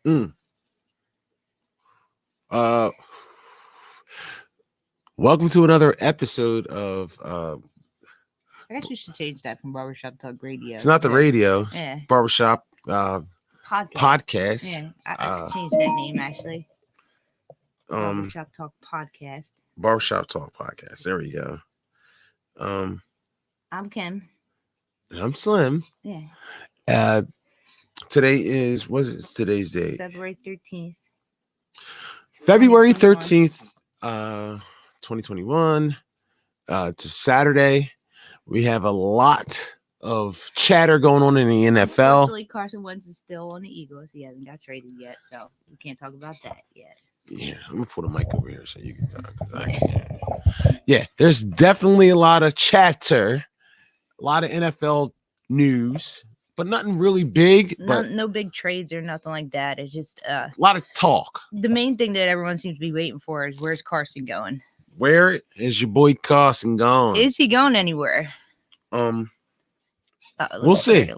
Mm. Welcome to another episode of I guess we should change that from Barbershop Talk Radio. It's not the radio. It's Barbershop podcast. Yeah, I should change that name actually. Barbershop Talk Podcast. Barbershop Talk Podcast. There we go. I'm Kim. And I'm Slim. Yeah. Today is today's date? February 13th. February 13th, 2021. It's a Saturday. We have a lot of chatter going on in the NFL. Unfortunately, Carson Wentz is still on the Eagles. He hasn't got traded yet, so we can't talk about that yet. Yeah, I'm gonna put a mic over here so you can talk. I can't. Yeah, there's definitely a lot of chatter, a lot of NFL news, but nothing really big. No big trades or nothing like that. It's just a lot of talk. The main thing that everyone seems to be waiting for is where's Carson going? Where is your boy Carson going? Is he going anywhere? We'll see.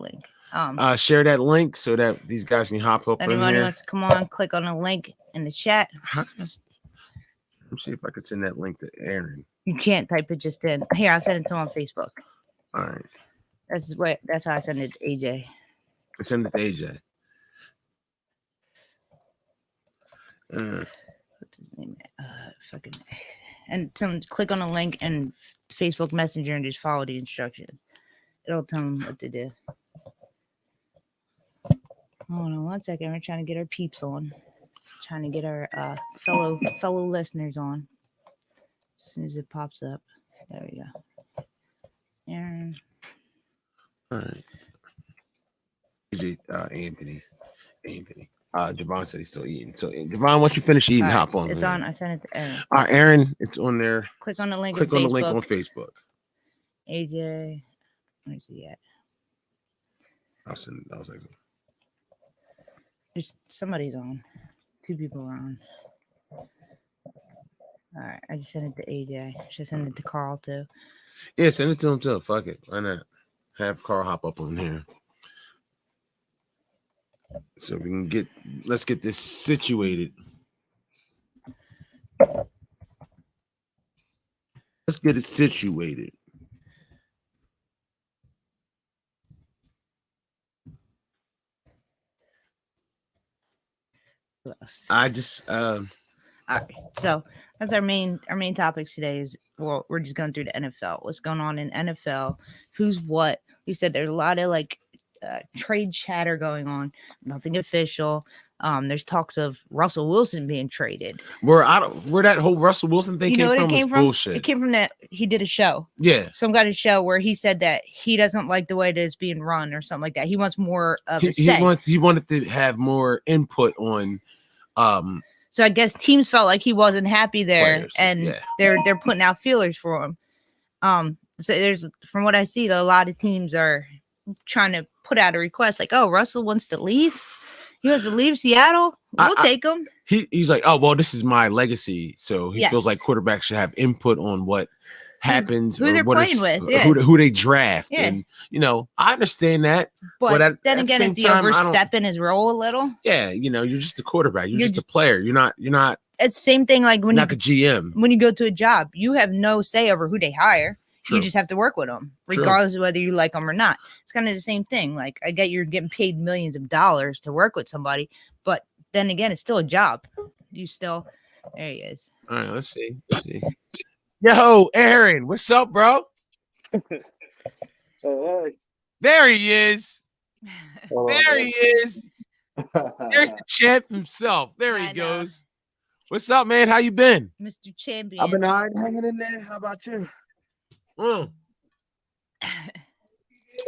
Share that link so that these guys can hop up. Anyone who wants to come on, click on the link in the chat. Let me see if I could send that link to Aaron. You can't type it just in. Here, I'll send it to him on Facebook. All right. That's how I send it to AJ. I send it to AJ. What's his name? And someone click on the link and Facebook Messenger and just follow the instructions. It'll tell them what to do. Hold on 1 second. We're trying to get our peeps on. Trying to get our fellow listeners on. As soon as it pops up. There we go. Aaron. All right. Anthony. JOVAN said he's still eating. So JOVAN, once you finish eating, hop on. It's on. I sent it to Aaron. Aaron, it's on there. Click on the link. Click on the link on Facebook. AJ. Where's he at? I'll send it. Like, there's somebody's on. 2 people are on. All right, I just sent it to AJ. Should send it to Carl too. Yeah, send it to him too. Fuck it. Why not? Have Carl hop up on here. So we can let's get this situated. Let's get it situated. I just all right, so that's our main topics today is, well, we're just going through the NFL. What's going on in NFL? Who's what? You said there's a lot of trade chatter going on. Nothing official. There's talks of Russell Wilson being traded. Where that whole Russell Wilson thing came from? Bullshit. It came from that he did a show. Yeah. Some guy did a show where he said that he doesn't like the way it is being run or something like that. He wants more of a say. He wanted to have more input on so I guess teams felt like he wasn't happy there, players, and they're putting out feelers for him. So there's, from what I see, a lot of teams are trying to put out a request like, oh, Russell wants to leave. He wants to leave Seattle. We'll take him. He's like, oh, well, this is my legacy. So he feels like quarterbacks should have input on what happens, who they're playing with, who they draft. Yeah. And, I understand that. But then again, it's the overstepping his role a little. Yeah, you're just a quarterback. You're just a player. You're not. It's the same thing like when you're not the GM. When you go to a job, you have no say over who they hire. True. You just have to work with them, regardless of whether you like them or not. It's kind of the same thing. Like, I get you're getting paid millions of dollars to work with somebody, but then again, it's still a job. There he is. All right, let's see. Yo, Aaron, what's up, bro? There he is. There he is. There's the champ himself. There he goes. What's up, man? How you been? Mr. Champion. I've been all right, hanging in there. How about you?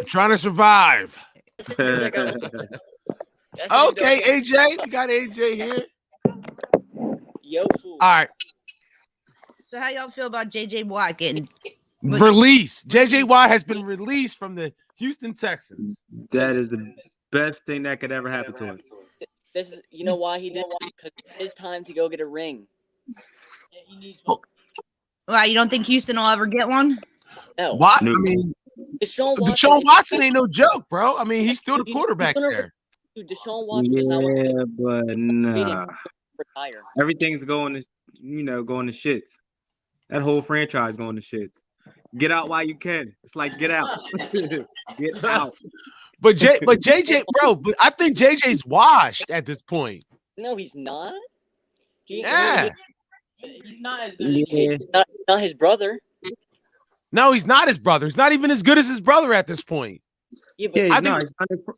Trying to survive. Okay, AJ. We got AJ here. Yo, fool. All right. So how y'all feel about JJ Watt getting released? JJ Watt has been released from the Houston Texans. That is the best thing that could ever happen to him. This is, you know why he did it? Because it's time to go get a ring. He needs one. Well, you don't think Houston will ever get one? No. What? I mean, Deshaun Watson ain't no joke, bro. I mean, he's still the quarterback there. Dude, Deshaun Watson is not looking Yeah, but nah. retire. Everything's going to, going to shits. That whole franchise going to shits. Get out while you can. It's like get out. Get out. But JJ, bro, but I think JJ's washed at this point. No, he's not. Yeah. He's not as good as he Yeah. is. Not his brother. No, he's not his brother. He's not even as good as his brother at this point. Yeah, but Yeah, I think-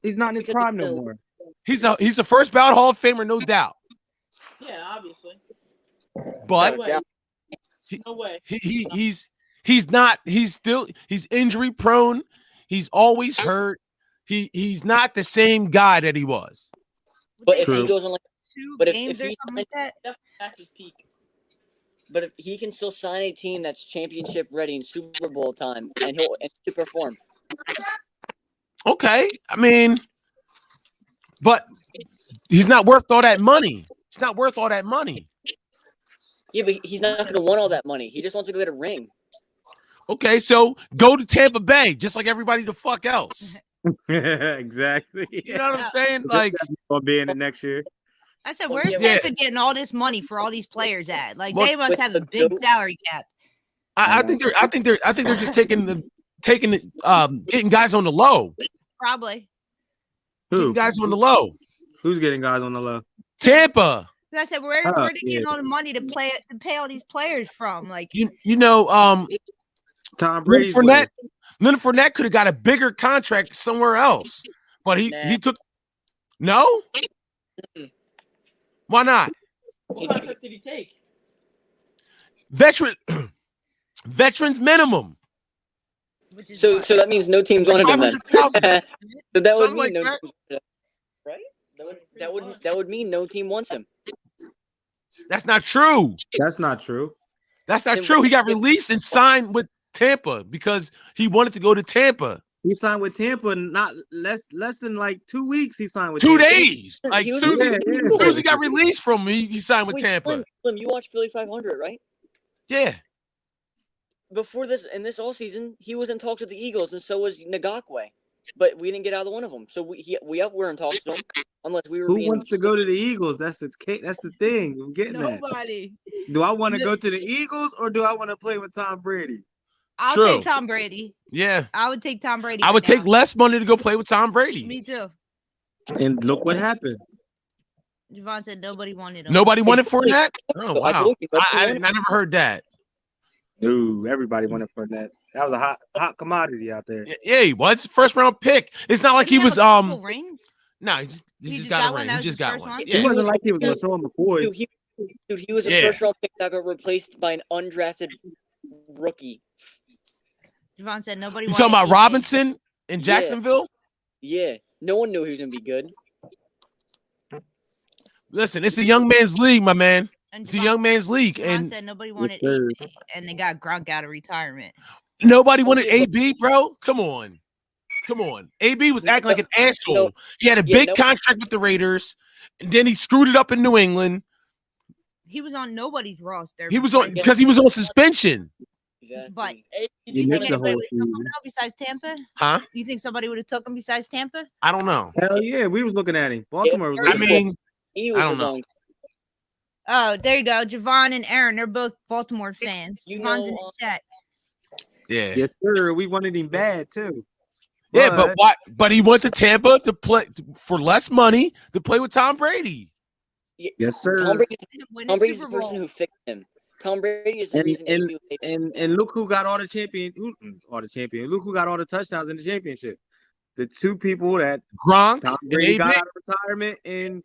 he's not in his Because prime the- no more. He's a first ballot Hall of Famer, no doubt. Yeah, obviously. But No way. No way. he's not. He's injury prone. He's always hurt. He's not the same guy that he was. But if True. he goes on like, Two but if games or he- something like that. Definitely past his peak. but if he can still sign a team that's championship ready in Super Bowl time, and he'll perform. Okay, I mean, but he's not worth all that money. He's not worth all that money. Yeah, but he's not going to want all that money. He just wants to go get a ring. Okay, so go to Tampa Bay, just like everybody the fuck else. Exactly. You know what I'm saying? Like, Gonna be in the next year. I said, Well, where's yeah. Tampa getting all this money for all these players at? Like, Well, they must with have the a big GOAT. salary cap. I think they're just getting guys on the low. Probably. Getting Who? guys on the low. Who's getting guys on the low? Tampa. I said, where Oh, are they getting yeah. all the money to pay all these players from? Like, You know, Tom Brady. Leonard Fournette could have got a bigger contract somewhere else, but he took. No. Why not? What contract did he take? Veterans minimum. which is So what? that means no teams wanted him then. 500,000. So that would Something mean like no that. teams wanted him, right? That would mean no team wants him. That's not true. That's not true. That's not Then true. what- He got released and signed with Tampa because he wanted to go to Tampa. He signed with Tampa not less than like 2 weeks. He signed with 2 Tampa. days. Like He was- soon as Yeah, he, yeah. as soon as he got released from me, he signed with Wait, Tampa. Slim, you watched Philly 500, right? Yeah. Before this, in this all season, he was in talks with the Eagles, and so was Ngakwe. But we didn't get out of one of them. So we were in talks to him, unless we were Who being. wants to go to the Eagles? That's the thing. I'm getting that. Nobody. Do I want to go to the Eagles or do I want to play with Tom Brady? I'll True. take Tom Brady. Yeah. I would take Tom Brady. I for would take now. less money to go play with Tom Brady. Me too. And look what happened. Javon said nobody wanted him. Nobody wanted Fournette? Oh, I wow. told you, I never heard that. Ooh, everybody wanted Fournette. That was a hot commodity out there. Yeah, he was first round pick. It's not like he Didn't was have a couple rings. no, he just got a ring. That He was just his got first one. one? It Yeah. wasn't like he was going to throw him before. Dude, he was a Yeah. first round pick that got replaced by an undrafted rookie. Javon said nobody. You talking wanted about EJ. Robinson in Jacksonville? Yeah, no one knew he was gonna be good. Listen, it's a young man's league, my man. And It's a young man's league, Javon and said nobody wanted sir. EJ, and they got Gronk out of retirement. nobody wanted AB, bro. Come on. AB was acting like an asshole. He had a Yeah, big contract with the Raiders, and then he screwed it up in New England. He was on nobody's roster. He was on because he was on suspension. Exactly. But Hey, Do You you think missed the anybody whole would have took him season. now besides Tampa? Huh? You think somebody would have took him besides Tampa? I don't know. Hell yeah, we was looking at him. Baltimore was I looking at him. mean, he I was don't the know. wrong. Oh, there you go. Javon and Aaron, they're both Baltimore fans. You Javon's in know, the chat. yeah. Yes, sir. We wanted him bad too. Yeah, but why? But he went to Tampa to play for less money to play with Tom Brady. Yes, sir. Tom Brady's, Win Tom the Brady's the Super person Bowl. who fixed him. Tom Brady is the And- reason. and- he was- And look who got all the Look who got all the touchdowns in the championship. The two people that Gronk Tom and Brady AB. got out of retirement and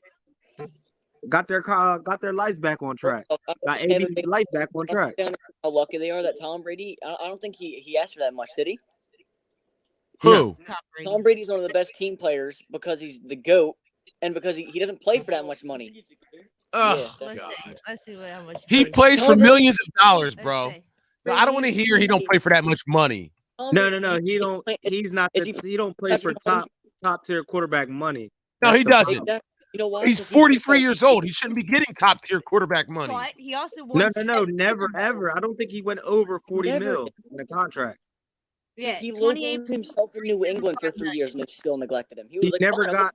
got their lives back on track. Got AB's life back on track. How lucky they are that Tom Brady. I don't think he asked for that much, did he? Who? Tom Brady. Tom Brady's one of the best team players because he's the GOAT and because he doesn't play for that much money. Oh, Let's God. see. Let's see how much He plays. plays for Tom Brady- millions of dollars, Let's bro. see. I don't want to hear he don't play for that much money. Tom No, Brady- he don't. He's not. Is he- He don't play for top tier quarterback money. No, he That's the doesn't. problem. Exactly. You know why? He's 'Cause 43 years old. He shouldn't be getting top tier quarterback money. But he also won. No, 7 never, Super Bowls. ever. I don't think he went over 40 Never. mil in a contract. Yeah, He 28 logoed himself in New England for 3 years and they still neglected him. He was He like, never "Fine, got.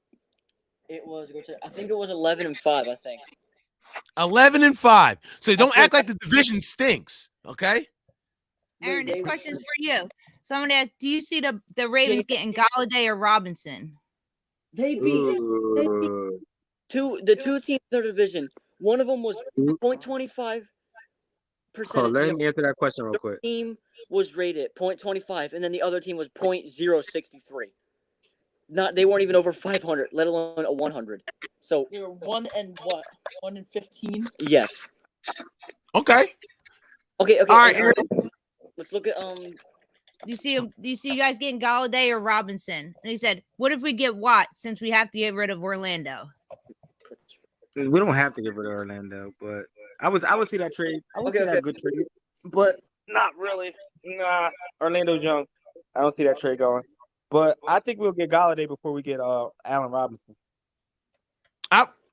It was. I think it was 11-5. I think. 11-5. So don't think- act like the division stinks. Okay. Aaron, They- this question's for you. So I'm gonna ask: do you see the Ravens getting Galladay or Robinson? They beat Ooh. the two teams in their division. One of them was Ooh. 0.25%. Hold on, let me answer that question real quick. Team was rated 0.25, and then the other team was 0.063. They weren't even over 500, let alone a 100. So They were 1 and what? 1 and 15. yes. Okay. Okay. All right, and, let's look at Do you see you guys getting Galladay or Robinson? And he said, "What if we get Watt since we have to get rid of Orlando?" We don't have to get rid of Orlando, but I would see that trade. I would Okay, see that good trade, but not really. Nah, Orlando's young. I don't see that trade going. But I think we'll get Galladay before we get Allen Robinson.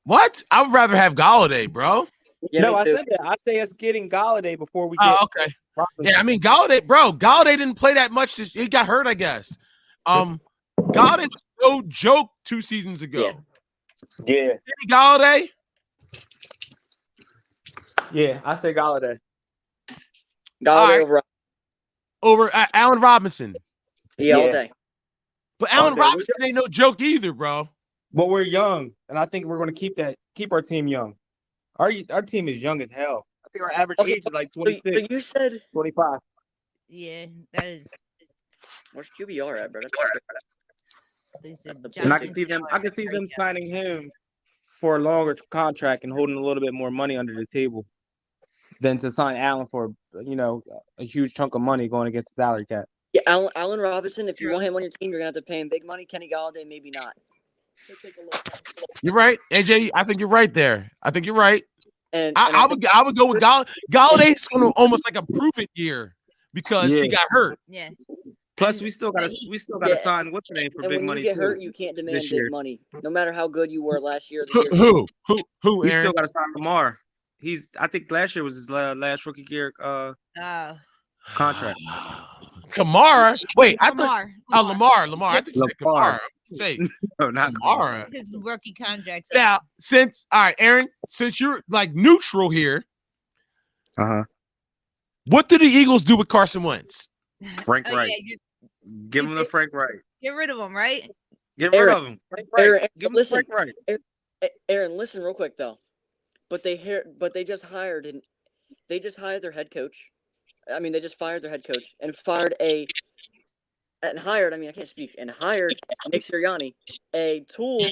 What? I would rather have Galladay, bro. Yeah, no, me I too. said that. I say us getting Galladay before we get Oh, okay. Robinson. Yeah, I mean Galladay didn't play that much. He got hurt, I guess. Galladay was no joke 2 seasons ago. Yeah. Kenny Galladay. Yeah, I say Galladay. Galladay All right. over. Over Allen Robinson. Yeah, all Yeah. day. But Allen Okay, Robinson ain't no joke either, bro. But we're young, and I think we're going to keep our team young. Our team is young as hell. I think our average Okay, age is like So 26, you said 25. Yeah, that is. where's QBR at, bro? They said And I can Jonathan see them. Taylor I can see right them now. signing him for a longer contract and holding a little bit more money under the table than to sign Allen for a huge chunk of money going against the salary cap. Yeah, Allen Robinson. If you want him on your team, you're gonna have to pay him big money. Kenny Galladay, maybe not. We'll take a look. You're right, AJ. I think you're right there. I think you're right. And I would go with Galladay's going to almost like a prove it year because he Yeah. got hurt. Yeah. Plus, we still got to sign what's your name for And big when money you get too. hurt, you can't demand this big year. money, no matter how good you were last year. Or the Who? year. We Aaron? still got to sign Lamar. I think last year was his last rookie year contract. Kamara. Wait, I thought. Lamar. Lamar. I think you said Kamara. Say No, not Kamara. His rookie contract. Now, all right, Aaron, since you're like neutral here, what do the Eagles do with Carson Wentz? Frank Oh, Wright. yeah, Give him the Frank Wright. get rid of him, right? Get rid of him. Frank Wright. Aaron, Give him listen. Frank Wright. Aaron, listen real quick though. But they just hired their head coach. I mean, they just fired their head coach and hired Nick Sirianni, a tool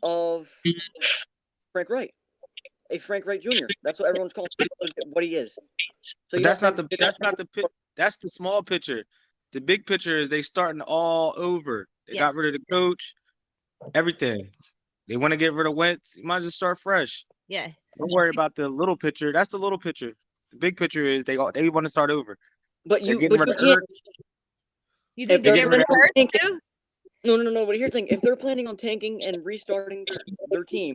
of Frank Wright, a Frank Wright Jr. That's what everyone's calling what he is. So But that's not the small picture. The big picture is they starting all over. They got Yes. rid of the coach, everything. They want to get rid of Wentz. You might as well start fresh. Yeah. Don't worry about the little picture. That's the little picture. The big picture is they want to start over. But They're you getting rid can't. of Ertz. You If think they're they're getting rid of planning Hurts on too? No. But here's the thing: if they're planning on tanking and restarting their team,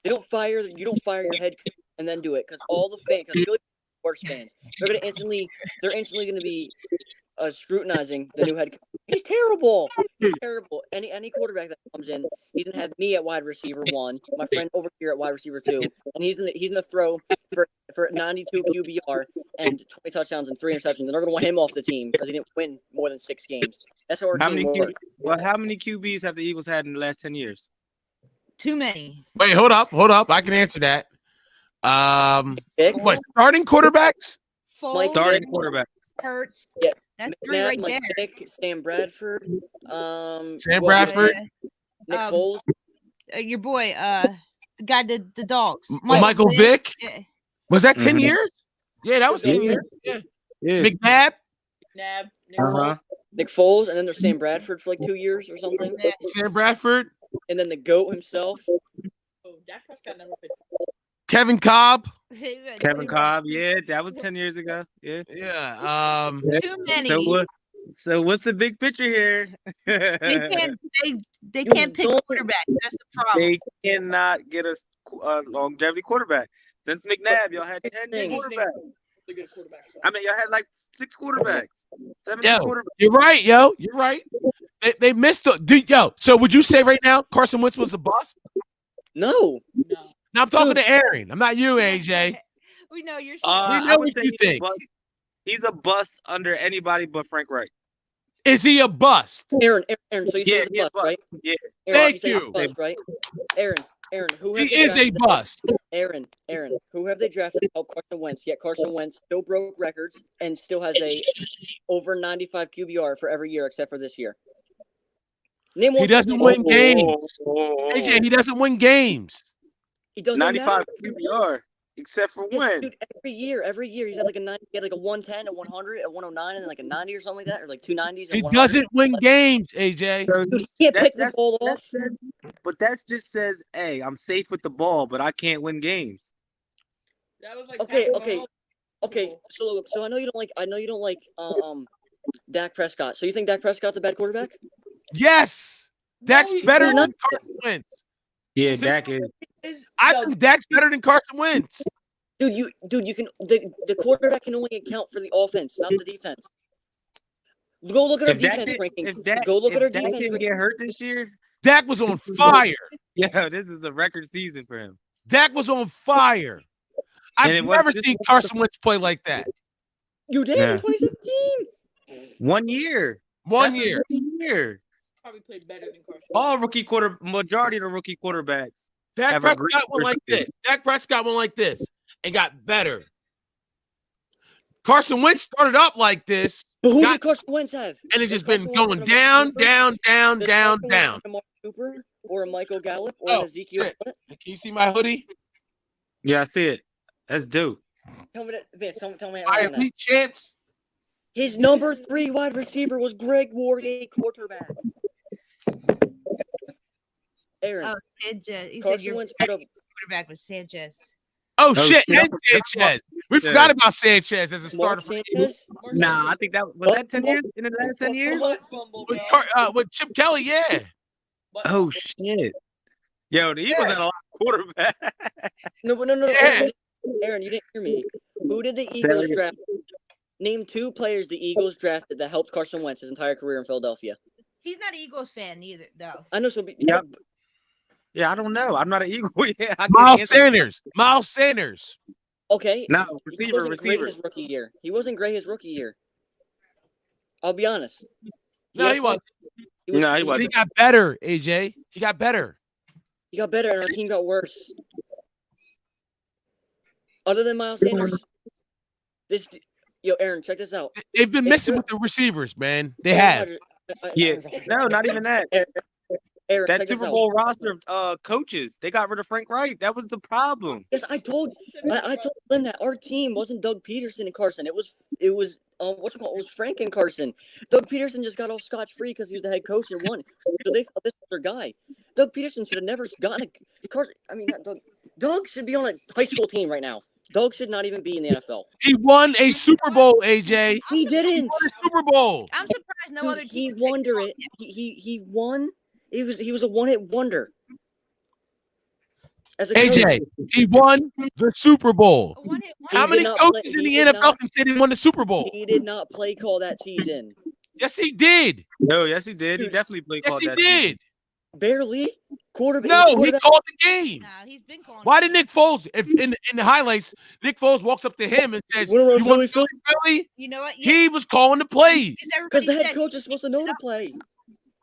you don't fire your head coach and then do it because all the fans, because worse fans, they're instantly going to be scrutinizing the new head coach. He's terrible. He's terrible. Any quarterback that comes in, he's gonna have me at wide receiver 1, my friend over here at wide receiver 2, and he's gonna throw for 92 QBR and 20 touchdowns and 3 interceptions. They're gonna want him off the team because he didn't win more than 6 games. That's how our How team many works. how many QBs have the Eagles had in the last 10 years? Too many. Wait, hold up. I can answer that. Vic, What starting quarterbacks? Foles, Starting quarterback. Hurts. Yeah. That's 3 McNabb, right Mike there. Vick, Sam Bradford, Sam what- Bradford? Nick Um, Foles. Your boy, the guy did the dogs. Michael Vick? Yeah. Was that 10 Mhm. years? Yeah, that was 10 Yeah. years. Yeah. Yeah. McNabb, Nab. Nick Uh-huh. Nick Foles, and then there's Sam Bradford for like 2 years or something, Yeah. Sam Bradford, and then the GOAT himself. Oh, Dak Prescott never played. Kevin Cobb. Kevin Cobb. Yeah, that was 10 years ago. Yeah. Yeah. Too many. So what's the big picture here? They can't. They You can't pick don't- quarterback. That's the problem. They cannot get a longevity quarterback. Since McNabb, y'all had 10 Thing. quarterbacks. The good quarterback. So. I mean, y'all had like 6 quarterbacks, 7 Yo. quarterbacks. You're right, yo. You're right. They missed the So would you say right now Carson Wentz was a bust? No. No. Now I'm talking Dude. to Aaron. I'm not you, AJ. We know you're. We I know would what say you he's a think. bust. He's a bust under anybody but Frank Wright. Is he a bust? Aaron. So you say Yeah, he's a bust, right? Yeah. Aaron, Thank say he's a you. bust, right? Aaron. Who He has they is a drafted? bust. Aaron. Who have they drafted to help Carson Wentz? Yet Carson Wentz still broke records and still has a over 95 QBR for every year except for this year. Name He one. doesn't team- win games. AJ, he doesn't win games. It doesn't 95 matter. QBR, except for Yes, when. dude, every year he's had like a 90, he had like a 110, a 100, a 109, and then like a 90 or something like that, or like two 90s. He and 100. doesn't win games, AJ. So Dude, he can't pick the that's- ball that off. but that just says, hey, I'm safe with the ball, but I can't win games. That was like Okay, Patrick okay. Mahomes. Okay, so I know you don't like Dak Prescott. So you think Dak Prescott's a bad quarterback? Yes. Dak's No, he- better no. than Carson Wentz. Yeah, So- Dak is. I think Dak's better than Carson Wentz. Dude, you can the quarterback can only account for the offense, not the defense. Go look at our If Dak defense rankings. Dak Go look at our Dak defense didn't rankings. get hurt this year, Dak was on fire. yeah, this is a record season for him. Dak was on fire. And I've it was never just- seen Carson Wentz play like that. You did Yeah. in 2017. 1 year. One That's a year. rookie year. Probably played better than Carson. All majority of the rookie quarterbacks. Dak Have a great Prescott went like first this. Dak Prescott went like this and got better. Carson Wentz started up like this, But who Got- did Carson Wentz have? and it's Does just been Carson Wentz going have down, Amari down, down, Does down, Carson Wentz down. have Amari Cooper or a Michael Gallup or Oh, an Ezekiel? shit. Elliott? Can you see my hoodie? Yeah, I see it. That's dope. Tell me that, Vince. Tell me My how that. elite champs. His number 3 wide receiver was Greg Wargate, quarterback. Aaron, Oh, Sanchez. You said Carson your Wentz put up. quarterback was Sanchez. Oh, Oh, shit, shit. and Sanchez. We Yeah. forgot about Sanchez as a starter Mark for the Eagles. Sanchez. Mark Nah, I Sanchez. think that was that 10 years in the last 10 years. Butt fumble, With, bro. with Chip Kelly, yeah. Butt Oh fumble. shit. Yo, the Eagles Yeah. had a lot of quarterback. No. Yeah. Aaron, you didn't hear me. Who did the Eagles again. draft? Name 2 players the Eagles drafted that helped Carson Wentz his entire career in Philadelphia. He's not an Eagles fan either, though. I know. Yep. Yeah, I don't know. I'm not an Eagle. Yeah, I can't Miles answer. Sanders. Miles Sanders. Okay. No, He wasn't great his rookie year. He wasn't great his rookie year. I'll be honest. No, had he fun- wasn't. No, he But he wasn't. got better, AJ. He got better. He got better, and our team got worse. Other than Miles Sanders, Aaron, check this out. They've been If missing you're- with the receivers, man. They Aaron have. Rodgers- Yeah. No, not even that. Aaron, That check this Super out. Bowl roster of coaches, they got rid of Frank Wright. That was the problem. Yes, I told them that our team wasn't Doug Peterson and Carson. It was what's it called? It was Frank and Carson. Doug Peterson just got off scotch-free because he was the head coach and won. So they thought this was their guy. Doug Peterson should have never gotten a Carson. I mean, not Doug. Doug should be on a high school team right now. Doug should not even be in the NFL. He won a Super Bowl, AJ. He didn't. Won a Super Bowl. I'm surprised no other Dude, team. he wonder it. He won. He was a one-hit wonder. As a AJ, coach. he won the Super Bowl. A one-hit wonder. How did many not coaches play- in he the did NFL not- can say they won the Super Bowl? He did not play call that season. Yes, he did. No, yes, he did. He Dude. definitely played Yes, called he that. did. Barely. Quarterback. No, he quarterback- called the game. No, he's been calling. Why did Nick Foles, if in the highlights, Nick Foles walks up to him and says, Wanna run "You want Philly, Philly?" You know what? He was calling the plays. Because the head coach is supposed to know the play.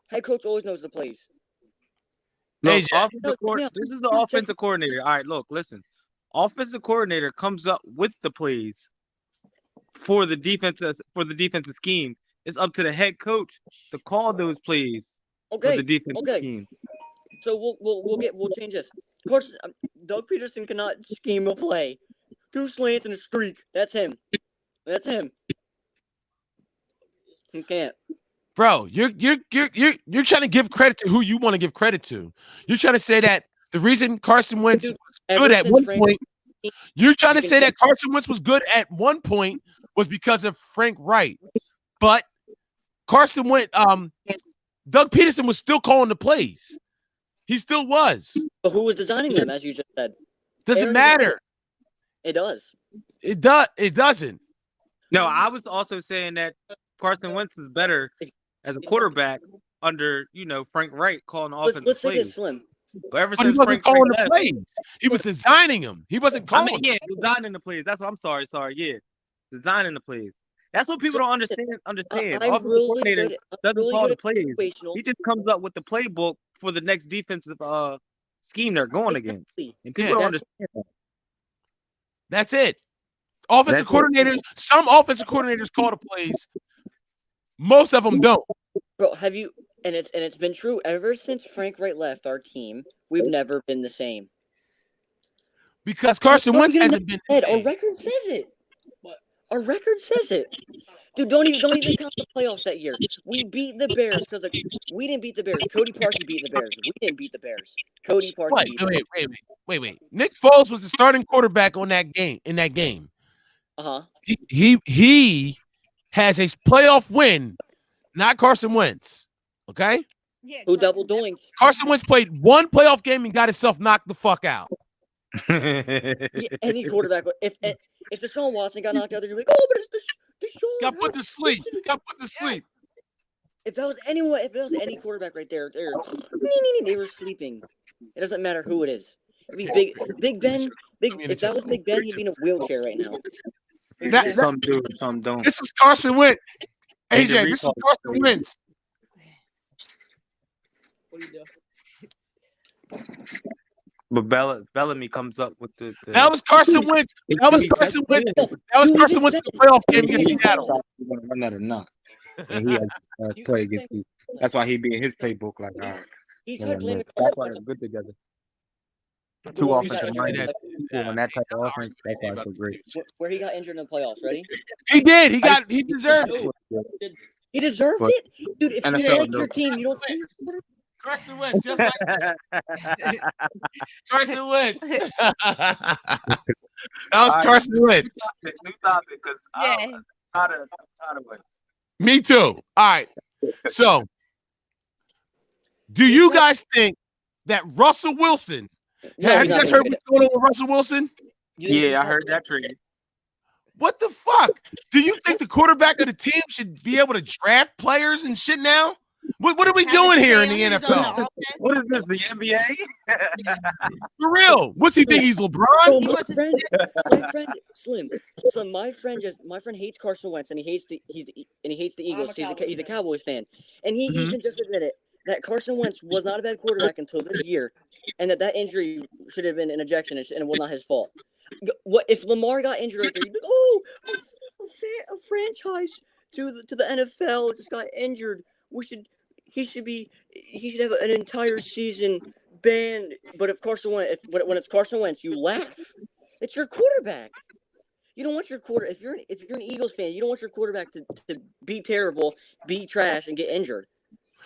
Head coach always knows the plays. Look, AJ. this is an offensive coordinator. All right, look, listen. Offensive coordinator comes up with the plays for the defensive scheme. It's up to the head coach to call those plays for Okay. the defensive okay. scheme. So we'll change this. Of course, Doug Peterson cannot scheme a play. 2 slants and a streak. That's him. That's him. He can't. Bro, you're trying to give credit to who you want to give credit to. You're trying to say that the reason Carson Wentz Dude, was ever good at since one Frank- point, you're trying to you can say say- that Carson Wentz was good at one point was because of Frank Wright. But Carson Wentz, Doug Peterson was still calling the plays. He still was. But who was designing them, as you just said? Doesn't Aaron matter. It does. It doesn't. No, I was also saying that Carson Wentz is better as a quarterback under Frank Wright calling offensive Let's say plays. this, Slim. But ever But he since wasn't Frank calling Wright the left, plays. He was designing them. He wasn't I calling mean, yeah, designing the plays. That's what I'm sorry. Yeah, designing the plays. That's what people So, don't understand. I'm Offensive really coordinator good. I'm doesn't really call good the at plays. situational. He just comes up with the playbook for the next defensive scheme they're going against. Exactly. And people Yeah. don't understand that. That's it. Offensive That's it. coordinators, some offensive coordinators call the plays. Most of them don't. Bro, have you? And it's been true ever since Frank Wright left our team. We've never been the same. Because Carson Wentz We're hasn't been the Ed, our same. record says it. Our record says it. Dude, don't even count the playoffs that year. We beat the Bears because we didn't beat the Bears. Cody Parkey beat the Bears. We didn't beat the Bears. Cody Parkey beat the Bears. Wait. Nick Foles was the starting quarterback in that game. Uh-huh. He has a playoff win, not Carson Wentz. Okay? Yeah, Who Carson double Wentz. doinked? Carson Wentz played one playoff game and got himself knocked the fuck out. Yeah, any quarterback. If Deshaun Watson got knocked out, you're like, oh, but it's Deshaun. Got put to sleep. If that was anyone, if it was any quarterback right there, they were sleeping. It doesn't matter who it is. It'd be Big Ben. If that was Big Ben, he'd be in a wheelchair right now. That- Some do, some don't. This is Carson Wentz. Hey, the AJ, this is recall- Carson Wentz. What do you do? But Bellamy comes up with the That was Carson Wentz. That was Carson Wentz. That was Carson Wentz playoff game against Seattle. Run that or not. And he has to play against you. That's why he be in his playbook like, all right. He Yeah, tried playing man. the That's why Carson they're good together. Wentz Two where he got offensive injured in minded the- people and that type of offense. That's why it's so great. where he got injured in the playoffs. Ready? He did. He deserved it. He deserved But it, dude. If you NFL like your don't. team, you don't see your quarterback. Carson Wentz, just like Carson Wentz. That was Carson Wentz. New topic, because Yeah. I'm tired of it. Me too. All right. So, do you guys think that Russell Wilson? No, Have he's you not guys gonna heard do what's going on with Russell Wilson? You think he's Yeah, I not- heard that trade. What the fuck? Do you think the quarterback of the team should be able to draft players and shit now? What are we doing here in the NFL? What is this, the NBA? For real? What's he think? He's Bro, LeBron? my friend, Slim, my friend hates Carson Wentz and he hates the Eagles. He's a Cowboys fan, and he Mhm. even just admitted that Carson Wentz was not a bad quarterback until this year, and that injury should have been an ejection and it was not his fault. What if Lamar got injured right there? You'd be like, oh, a franchise to the NFL just got injured. He should have an entire season banned. But if Carson Wentz, when it's Carson Wentz, you laugh. It's your quarterback. You don't want your if you're an Eagles fan, you don't want your quarterback to be terrible, be trash, and get injured.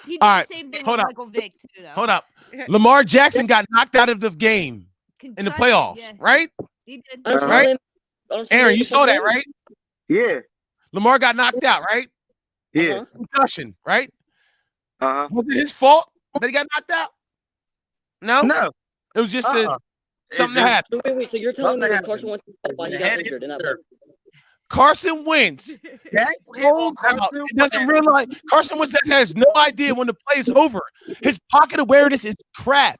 He did All the right, same thing hold with up. Michael Vick too, though. Hold up. Lamar Jackson got knocked out of the game in the Concussion, playoffs, yeah, right? he did. I don't see Right? him- I don't see Aaron, him you saw that, complaining. right? Yeah. Lamar got knocked out, right? Yeah. Uh-huh. Concussion, right? Uh-huh. Was it his fault that he got knocked out? No, No. it was just Uh-uh. something that happened. So wait. So you're telling me Nothing that Carson Wentz why he The got head injured? And hit that Carson Wentz rolled out. It doesn't realize Carson Wentz has no idea when the play is over. His pocket awareness is crap.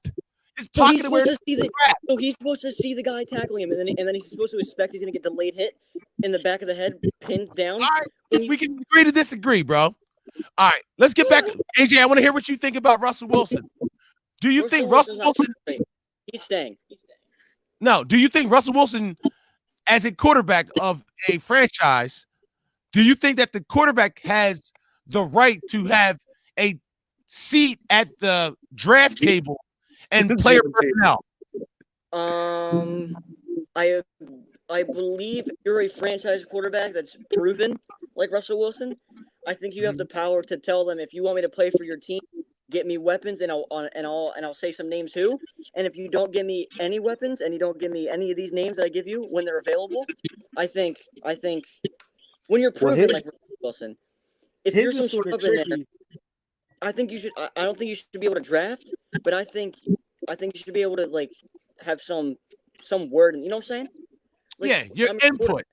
His So he's pocket supposed awareness to see the is crap. so he's supposed to see the guy tackling him, and then he's supposed to expect he's gonna get delayed hit in the back of the head, pinned down. All right, When you- we can agree to disagree, bro. All right, let's get back. AJ, I want to hear what you think about Russell Wilson. Do you think Russell Wilson's Wilson? not great. He's staying. No. Do you think Russell Wilson, as a quarterback of a franchise, do you think that the quarterback has the right to have a seat at the draft table and player personnel? I believe if you're a franchise quarterback that's proven like Russell Wilson, I think you have the power to tell them, if you want me to play for your team, get me weapons, and I'll say some names who. And if you don't give me any weapons and you don't give me any of these names that I give you when they're available, I think when you're proven like Russell Wilson, if you're some scrub in there, I think you should. I don't think you should be able to draft, but I think you should be able to like have some word. You know what I'm saying? Like, Yeah, your I mean, input.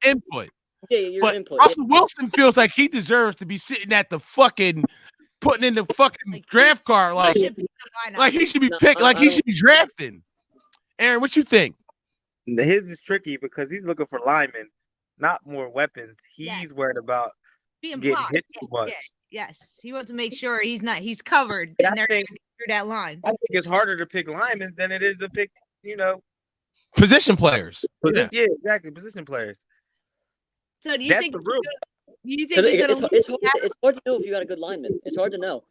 Yeah, your But input. Russell Wilson feels like he deserves to be sitting at the fucking putting in the fucking draft card like He should pick the lineup. he should be No, picked, like I he don't- should be drafting. Aaron, what you think? His is tricky because he's looking for linemen, not more weapons. He's Yes. worried about being getting blocked. hit too much. Yes, he wants to make sure he's covered, But and I they're think- through that line. I think it's harder to pick linemen than it is to pick, Position players. Yeah. yeah, exactly, position players. So do you That's think? the rule. Do you think 'Cause he's gonna it's lose hard to know if you got a good lineman. It's hard to know.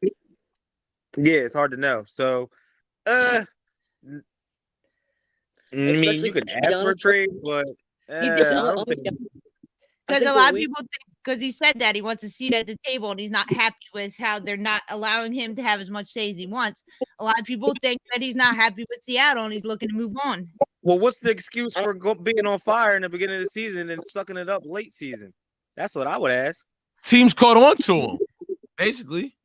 Yeah, it's hard to know. So, I mean, Especially, you could to be ask for a honest, trade, but He I just- don't think. I Because think a the lot of league- people think, because he said that he wants a seat at the table and he's not happy with how they're not allowing him to have as much say as he wants. A lot of people think that he's not happy with Seattle and he's looking to move on. Well, what's the excuse for being on fire in the beginning of the season and sucking it up late season? That's what I would ask. Teams caught on to him, basically.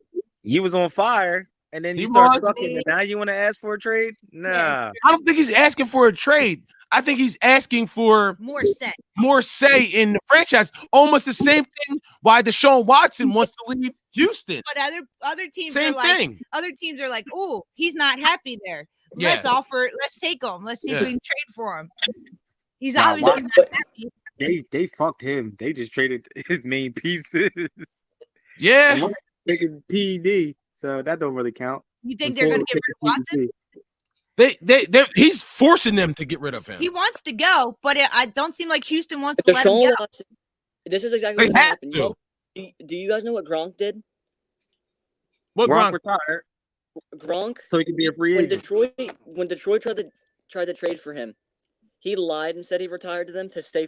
You was on fire, and then you He start was. sucking, and now you want to ask for a trade? Nah. I don't think he's asking for a trade. I think he's asking for More set. more say in the franchise. Almost the same thing why Deshaun Watson wants to leave Houston. But other teams Same are like, thing. other teams are like, oh, he's not happy there. Yeah. Let's take him. Let's see if we Yeah. can trade for him. He's Nah, obviously Watson- not happy. They fucked him. They just traded his main pieces. Yeah. Taking PED, so that don't really count. You think they're gonna get rid of Watson? He's forcing them to get rid of him. He wants to go, but I don't seem like Houston wants to let him Deshaun go. Watson. This is exactly They what have happened. to. Do you guys know what Gronk did? What Gronk Gronk? retired, Gronk, so he can be a free when agent. Detroit tried to trade for him, he lied and said he retired to them to stay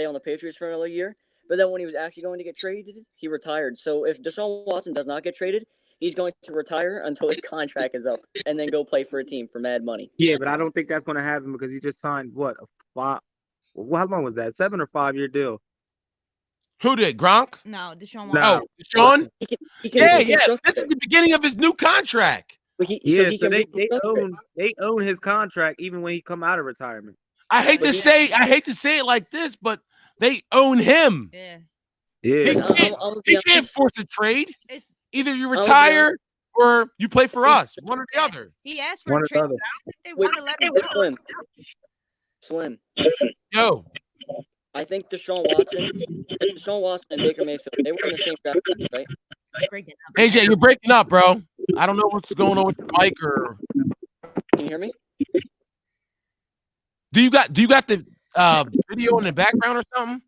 on the Patriots for another year. But then when he was actually going to get traded, he retired. So if Deshaun Watson does not get traded, he's going to retire until his contract is up and then go play for a team for mad money. Yeah, but I don't think that's going to happen because he just signed a 5. Well, how long was that? 7 or 5 year deal? Who did? Gronk? No, Deshaun No. Watson. Oh, Deshaun? He can Yeah. reconstruct This is it. the beginning of his new contract. But he So can they reconstruct it. own his contract even when he come out of retirement. I hate But to he- say it like this, but they own him. Yeah. He Yeah, can't, can't force a trade. It's, Either you be retire or you play for us. One or the other. he asked for one a or the trade, other. but I don't think they Wait, want to let him go. Slim. Yo, I think Deshaun Watson and Baker Mayfield, they were in the same draft, right? Breaking up. AJ, you're breaking up, bro. I don't know what's going on with your mic or Can you hear me? do you got the video in the background or something?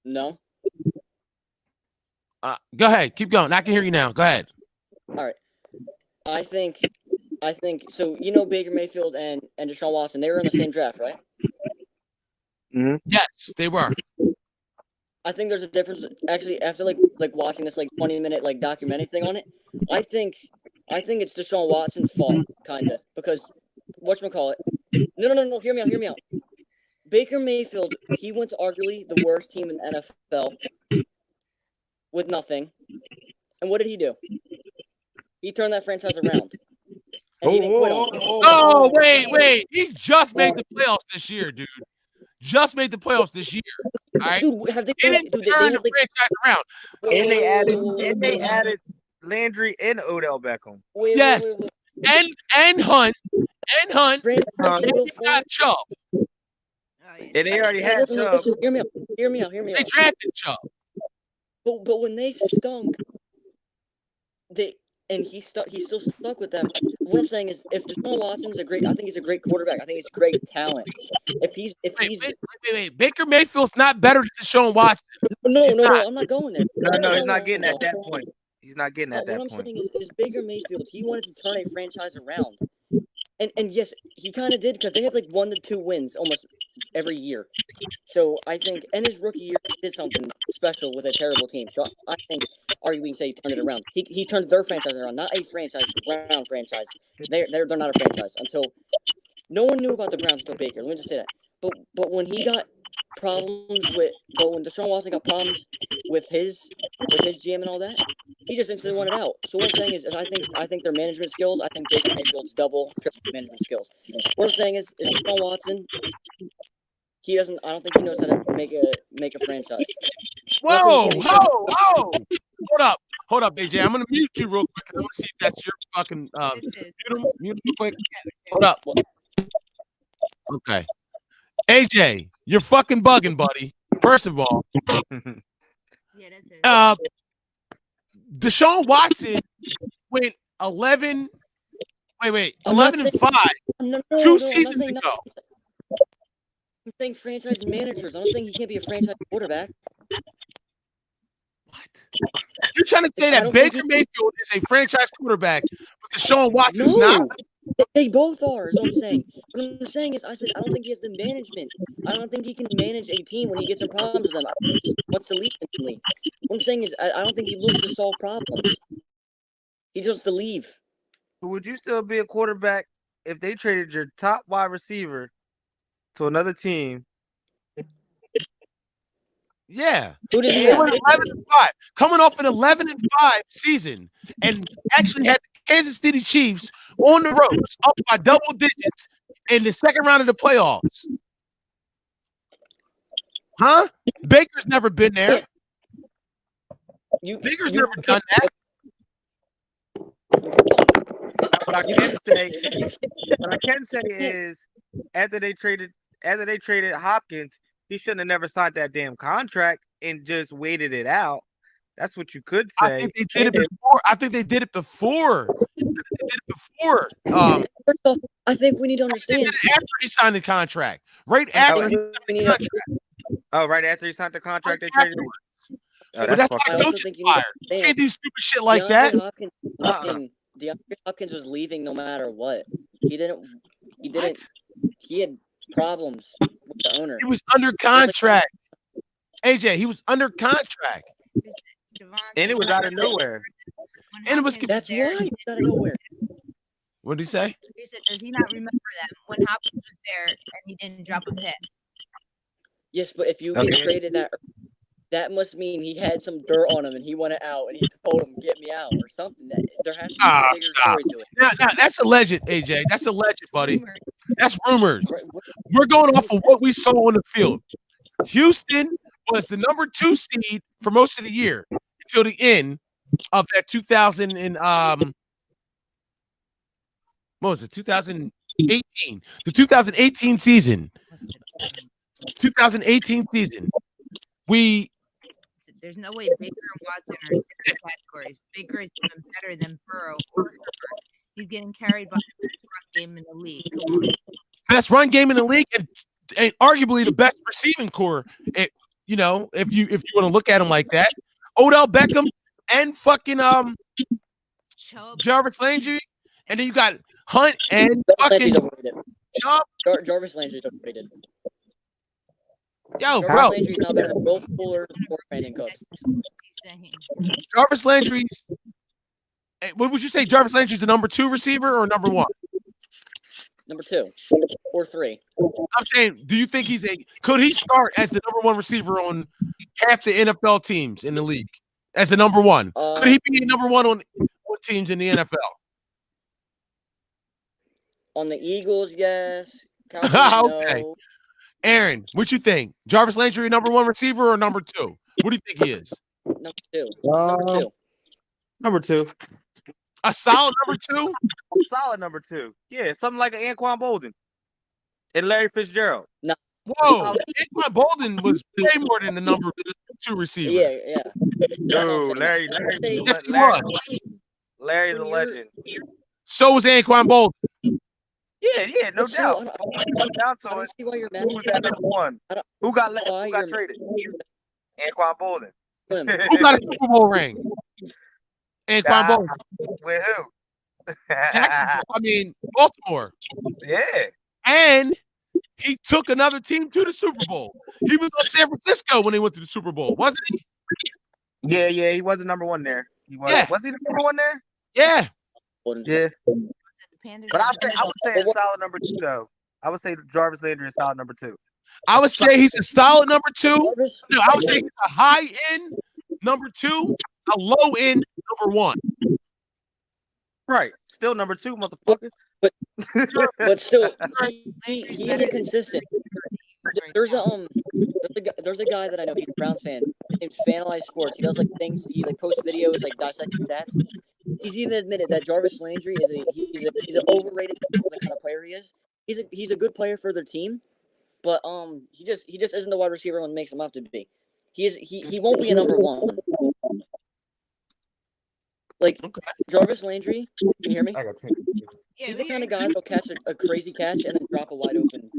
No. Go ahead, keep going. I can hear you now. Go ahead. All right. I think so. Baker Mayfield and Deshaun Watson, they were in the same draft, right? Yes, they were. I think there's a difference. Actually, after like watching this 20-minute documentary thing on it, I think it's Deshaun Watson's fault, kinda, because whatchamacallit. No. Hear me out. Baker Mayfield, he went to arguably the worst team in the NFL with nothing, and what did he do? He turned that franchise around. And he didn't quit on it. Oh, wait. He just made the playoffs this year, dude. Just made the playoffs this year. All right. Dude, have they? He didn't Dude, turn the have, franchise around. And they added Landry and Odell Beckham. wait, Yes. And Hunt. Brandon, Hunt. And Will they got Chubb. Oh, yeah. And they already had Chubb. Listen, hear me out. They drafted Chubb. But when they stunk, he still stuck with them. What I'm saying is, if Deshaun Watson's I think he's a great quarterback. I think he's great talent. If he's Wait. Baker Mayfield's not better than Deshaun Watson. no, not. I'm not going there. No, he's not getting at that point. He's not getting at that What I'm point. saying is Baker Mayfield, he wanted to turn a franchise around. And yes, he kind of did because they had 1 to 2 wins almost every year. So I think, and his rookie year he did something special with a terrible team. So I think, arguably, we can say he turned it around. He turned their franchise around, not a franchise, the Brown franchise. They're not a franchise until no one knew about the Browns until Baker. Let me just say that. But when he got problems when Deshaun Watson got problems with his GM and all that, he just instantly wanted out. So what I'm saying is I think their management skills, I think Baker Mayfield's double, triple management skills. What I'm saying is Deshaun Watson, I don't think he knows how to make a franchise. Whoa. Hold up. Hold up, AJ. I'm gonna mute you real quick. I want to see if that's your fucking mute him real quick. Hold up. Okay. AJ, you're fucking bugging, buddy. First of all. Yeah, that's it. Deshaun Watson went 11 and 5 2 seasons ago. I'm saying franchise managers. I'm not saying he can't be a franchise quarterback. What? You're trying to say that Baker Mayfield is a franchise quarterback, but Deshaun Watson's not? They both are, is what I'm saying. What I'm saying is, I said, I don't think he has the management. I don't think he can manage a team when he gets in problems with them. I think he wants to leave instantly. What I'm saying is, I don't think he looks to solve problems. He just wants to leave. Would you still be a quarterback if they traded your top wide receiver to another team? Yeah. Who does he They have? went 11 and 5, coming off an 11 and 5 season, and actually had the Kansas City Chiefs on the ropes, up by double digits in the second round of the playoffs. Huh? Baker's never been there. Baker's never done that. What I can say is, after they traded Hopkins, he shouldn't have never signed that damn contract and just waited it out. That's what you could say. I think they did it before. I think they did it before. I think we need to understand. They did it after he signed the contract. Right after he signed the contract. Oh, right after he signed the contract, they traded him. Oh, But that's fucked why up. coach is fired. You can't do stupid shit like that. DeAndre Hopkins was leaving no matter what. He didn't. He had problems with the owner. He was under contract. AJ, he was under contract. And it was out of nowhere. And it was. That's why he was out of nowhere. What did he say? He said, does he not remember that when Hopkins was there and he didn't drop a pick? Yes, but if you get traded that must mean he had some dirt on him and he wanted out and he told him, get me out or something. There has to be a bigger story to it. Now, that's alleged, AJ. That's alleged, buddy. That's rumors. We're going off of what we saw on the field. Houston was the number 2 seed for most of the year until the end of that 2018. The 2018 season. 2018 season. There's no way Baker and Watson are in different categories. Baker is even better than Burrow or Herbert. He's getting carried by the best run game in the league. Come on. Best run game in the league and arguably the best receiving core. If you want to look at him like that. Odell Beckham and fucking Jarvis Landry, and then you got Hunt and fucking Chubb. Jarvis Landry's overrated. Yo, Jarvis bro. Landry's not better than Will Fuller or Brandon Cooks. Jarvis Landry's. What would you say? Jarvis Landry's the number 2 receiver or number 1? Number 2 or 3. I'm saying, do you think could he start as the number 1 receiver on half the NFL teams in the league as the number 1? Could he be number 1 on teams in the NFL? On the Eagles, yes. Okay. No. Aaron, what you think? Jarvis Landry number 1 receiver or number 2? What do you think he is? Number 2. Number 2. A solid number 2? A solid number 2. Yeah, something like an Anquan Bolden and Larry Fitzgerald. No. Whoa, Anquan Bolden was way more than the number 2 receiver. Yeah. Dude, Larry. Yes, he was. Larry the legend. So was Anquan Bolden. Yeah, no doubt. No doubt to I don't it. see why you're mad. Who was that number 1? Who got traded? Anquan Bolden. Who got a Super Bowl ring? Anquan Bolden. With who? Baltimore. Yeah. And he took another team to the Super Bowl. He was on San Francisco when they went to the Super Bowl, wasn't he? Yeah, he was the number 1 there. He was. Yeah. Was he the number 1 there? Yeah. Yeah. But I would say a solid number 2 though. I would say Jarvis Landry is solid number 2. I would say he's a solid number 2. No, I would say he's a high end number 2, a low end number 1. Right. Still number 2, motherfucker. But still, he isn't consistent. There's there's a guy that I know. He's a Browns fan. His name's Fanalize Sports. He does like things. He like posts videos like dissecting stats. He's even admitted that Jarvis Landry is he's an overrated the kind of player he is. He's a good player for their team, but he just isn't the wide receiver one makes him out to be. He won't be a number one. Like Jarvis Landry, can you hear me? Yeah, He's the kind of guy that'll catch a crazy catch and then drop a wide open.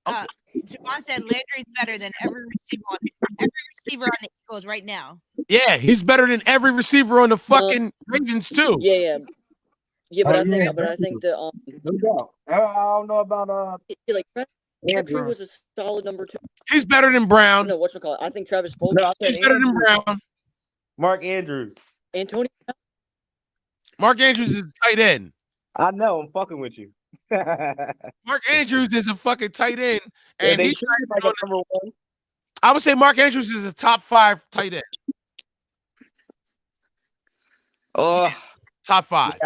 Javon said Landry's better than every receiver on the Eagles right now. Yeah, he's better than every receiver on the fucking Ravens too. Yeah. But I think that No doubt. I don't know about like Andrew was a solid number 2. He's better than Brown. No, whatchamacallit? I think Travis Fulgham. No, I said He's better than Brown. Mark Andrews. Antonio. Mark Andrews is a tight end. I know. I'm fucking with you. Mark Andrews is a fucking tight end, and they he's treat him like a number 1. I would say Mark Andrews is a top 5 tight end. Oh, Top 5.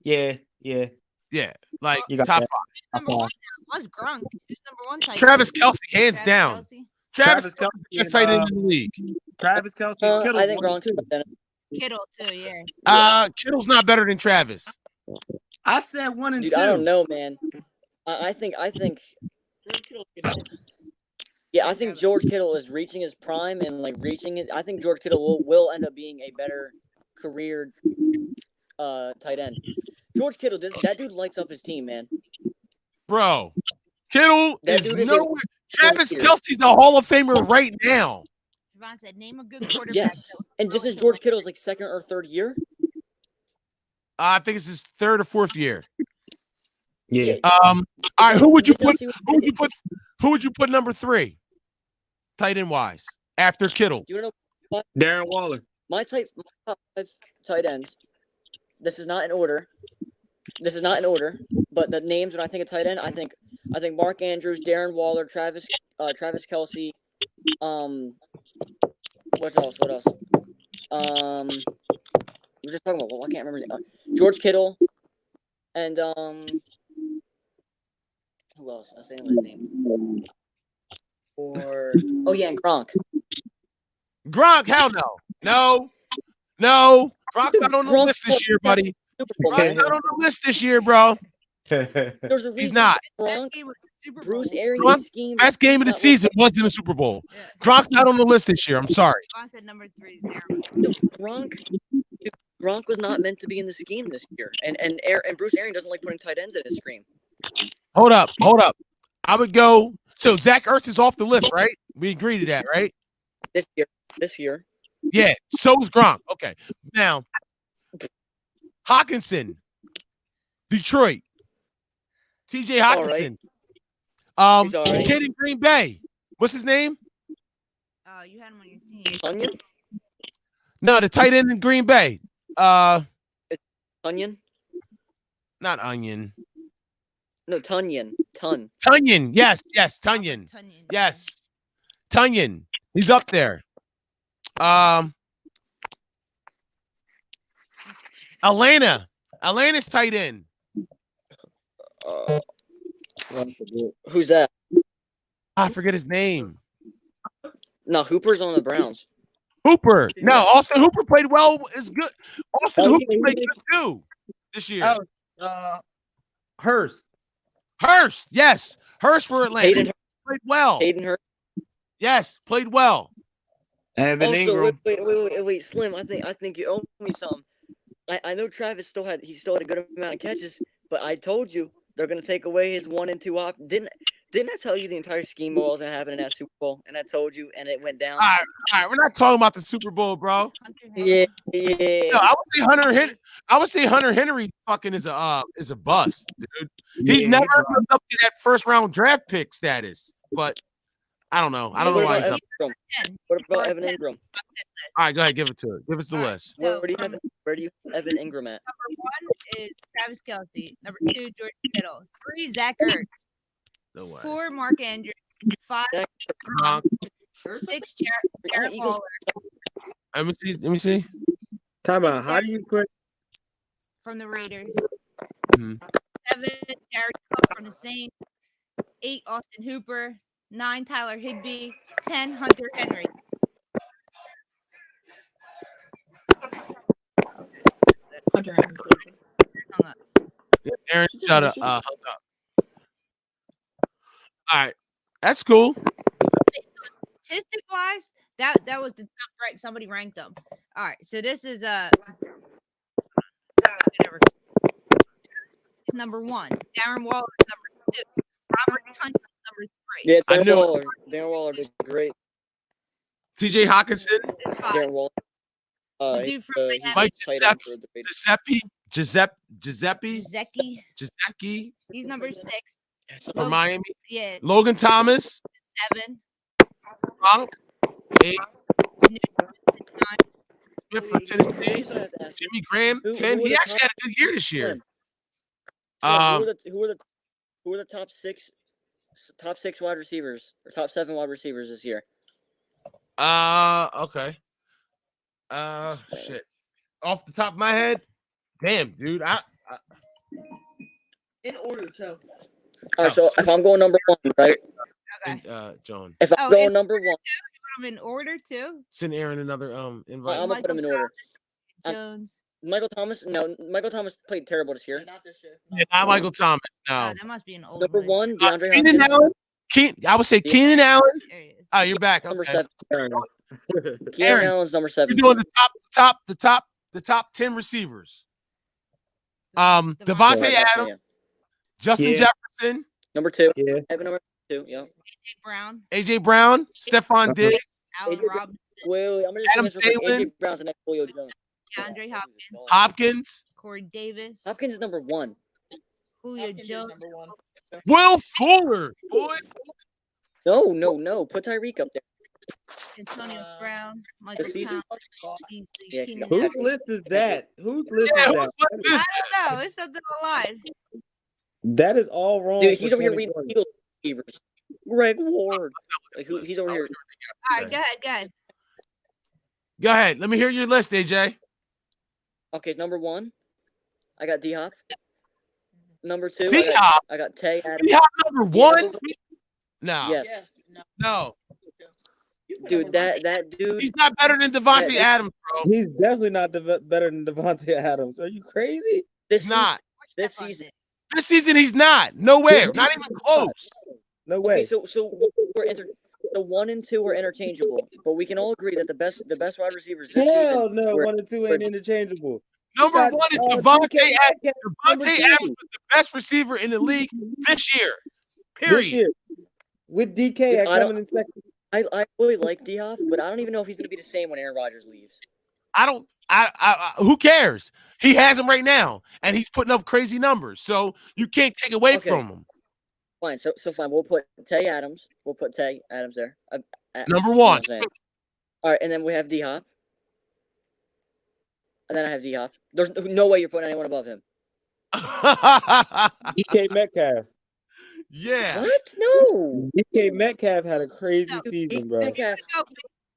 yeah. Yeah, like You got top that. 5. Number 1 now was Gronk. Who's number 1 tight end? Travis Kelce, hands down. Kelce. Travis Kelce Kelce, best tight end in the league. Travis Kelce. I think Gronk's better. Kittle too, yeah. Kittle's not better than Travis. I said 1 and 2. Dude, I don't know, man. I think yeah, I think George Kittle is reaching his prime and like reaching it. I think George Kittle will end up being a better career tight end. George Kittle, that dude lights up his team, man. Bro, Kittle That is dude is nowhere. Travis here. Kelce's the Hall of Famer right now. Javon said, name a good quarterback. Yes, and this is George Kittle's like 2nd or 3rd year. I think it's his 3rd or 4th year. Yeah. All right, who would you put? See what Who would you put? Who would you put number 3, tight end wise, after Kittle? Do you know Darren Waller. my top 5 tight ends? This is not in order. But the names when I think of tight end, I think Mark Andrews, Darren Waller, Travis Kelce. What else? We're just talking about. Well, I can't remember. George Kittle, and who else? I was saying his name. And Gronk. Gronk, hell no. Gronk's not on the Gronk's list this year, buddy. Super Bowl, Gronk's man. not on the list this year, bro. There's a reason. He's not. Gronk, Best game was the Super Bowl. Bruce Arians' Gronk, scheme. Best game of the season was in the Super Bowl. Yeah. Gronk's not on the list this year. I'm sorry. Javon said number 3 there. No, Gronk was not meant to be in the scheme this year, and Bruce Arians doesn't like putting tight ends in his scheme. Hold up. I would go. So Zach Ertz is off the list, right? We agree to that, right? This year. Yeah. So is Gronk. Okay. Now, Hawkinson, Detroit. T.J. Hawkinson. He's all right. Kid in Green Bay. What's his name? You had him on your team. Onion. No, the tight end in Green Bay. Onion. Not Onion. No, Tunyon. Tunyon. Yes, Tunyon. Tunyon. Yes. Tunyon. He's up there. Atlanta's tight end. Who's that? I forget his name. No, Hooper's on the Browns. Hooper. No, Austin Hooper played well. It's good. Austin Hooper played good too this year. Hurst. Yes. Hurst for Atlanta. Hayden Played well. Hurst. Yes, played well. Evan Ingram. Wait, Slim. I think you owe me something. I know Travis still had a good amount of catches, but I told you they're gonna take away his 1 and 2 op. Didn't I tell you the entire scheme of what was gonna happen in that Super Bowl? And I told you, and it went down. All right. We're not talking about the Super Bowl, bro. Yeah. No, I would say Hunter Henry fucking is a bust, dude. He's never lived up to that 1st round draft pick status. But I don't know. I don't know why he's up. What about Evan Ingram? All right, go ahead. Give it to it. Give us the list. So, Where do you have Evan Ingram at? Number 1 is Travis Kelce. Number 2, George Kittle. 3, Zach Ertz. No way. 4, Mark Andrews. 5, Gronk. 6, Jared Waller. Let me see. Time out. How do you put? From the Raiders. Mhm. 7, Jared Cook from the Saints. 8, Austin Hooper. 9, Tyler Higbee. 10, Hunter Henry. Hunter Henry. Hung up. Aaron, shut up. Hung up. All right, that's cool. Statistic wise, that was the top right. Somebody ranked them. All right, so this is number 1. Darren Waller is number 2. Robert Tunch is number 3. Yeah, I Darren knew it. Waller. Darren Waller did great. TJ Hawkinson, Is 5. Darren Waller. The dude from he's Miami. Mike tight end for the Raiders. Giuseppe Zeki. He's number 6. from Miami. Yeah, Logan Thomas, 7. Gronk, 8. 9. Smith from Tennessee. Jimmy Graham, Who 10. were He the actually had a good year this year. Who are the top 6 wide receivers or top 7 wide receivers this year? Okay. Shit. Off the top of my head, damn, dude. In order, too. All right, so if I'm going number 1, right? Okay. John, If I'm Oh, going in number 1, Put them in order too. send Aaron another invite. I'm gonna put them in order. Jones. Michael Thomas played terrible this year. Not this year. Yeah, not Michael Thomas. No. That must be an old Number one. 1, DeAndre Keenan Hopkins. Allen. I would say Keenan Allen. There he is. Oh, you're back. Number Okay. 7. Aaron. Keenan Allen's number 7. You're doing the top 10 receivers. Devontae Yeah. Adams, Justin Yeah. Jefferson, Number 2. Yeah. Evan number 2. Yeah. AJ Brown, Stephon Diggs, Allen AJ Robinson. Wait, I'm gonna just say Adam this real quick. Thielen. AJ Brown's the next Julio Jones. DeAndre Hopkins. Hopkins, Corey Davis. Hopkins is number 1. Julio Hopkins is Jones. number 1. Will Fuller. Boy, No. Put Tyreek up there. Antonio Uh, Brown. Michael season- Thomas. Beasley, Yeah, Keenan Whose Whose Allen. list is that? Whose list yeah, is who's that? with this? I don't know. It's something online. That is all wrong. Dude, for he's over here reading 2020. Eagles receivers. Greg Ward. Like he's over here. All right, go ahead. Go ahead. Let me hear your list, AJ. Okay, number 1. I got D Hop. Number 2. D-Hop. I got Tay Adams. D-Hop number 1? No. Yes. Yes. No. No. You put Dude, number one. that dude. He's not better than Devontae Yeah, Adams, bro. He's definitely not better than Devontae Adams. Are you crazy? This He's not. This Stephon season. Diggs. This season, he's not. Nowhere. Not even close. No way. Okay, so the 1 and 2 are interchangeable, but we can all agree that the best wide receivers this Hell season. no, were- 1 and 2 ain't interchangeable. Number got, 1 is DK Devontae Adams. Metcalf, number Devontae 2. Adams was the best receiver in the league this year. This Period. year. With DK Dude, I coming in second. I really like D Hop, but I don't even know if he's gonna be the same when Aaron Rodgers leaves. I don't. Who cares? He has him right now, and he's putting up crazy numbers. So you can't take away Okay. from him. Fine, so fine. We'll put Tay Adams. We'll put Tay Adams there. Number You know 1. what I'm saying? All right, and then we have D Hop. And then I have D Hop. There's no way you're putting anyone above him. DK Metcalf. Yeah. What? No. DK Metcalf had a crazy No, season, DK bro. Metcalf. Go,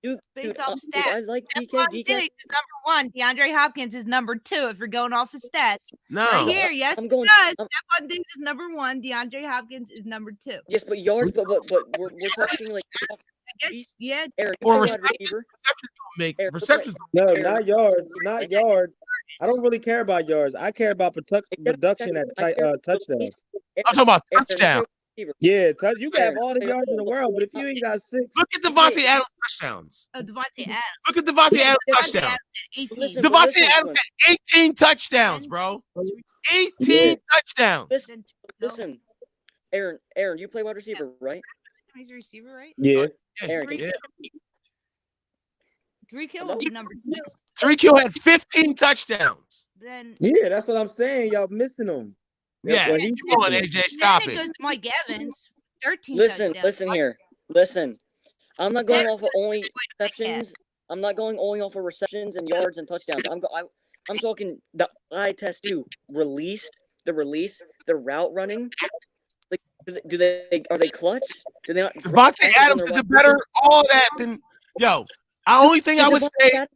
Dude, based dude, off dude, stats. I like Stephon DK. Diggs is number 1. DeAndre Hopkins is number 2. If you're going off of stats, No. right here, yes, I'm going. because I'm- Stephon Diggs is number 1. DeAndre Hopkins is number 2. Yes, but yards. But we're talking like I guess, yeah. Aaron. Or Or wide receptions. receiver. Receptions don't make Aaron, receptions. No, Aaron. not yards. Not yards. I don't really care about yards. I care about production at touchdowns. I'm talking about Aaron, touchdown. Yeah, you can have Aaron, all the yards in the world, but if you ain't got 6, Look at Devontae Adams touchdowns. Devontae Adams. Look at Devontae Adams Devontae touchdowns. Adams at 18. Listen, but Devontae listen, Adams had 18 touchdowns, bro. 18 touchdowns. Listen, listen. Aaron, you play wide receiver, right? He's a receiver, right? yeah. Aaron, Yeah. 3 kill would be number 2. Tariq Hill had 15 touchdowns. Then Yeah, that's what I'm saying. Y'all missing them. Yeah. That's what he's Come on, missing. AJ. Stop then it it. goes to Mike Evans. 13 listen touchdowns. here. Listen. I'm not going off of only Metcalf. receptions. I'm not going only off of receptions and yards and touchdowns. I'm talking the eye test too. The release, the route running. Like, are they clutch? Do they not? Devontae passes on Adams their is a wide better receiver? all of that than the only thing I would Devontae say. Adams-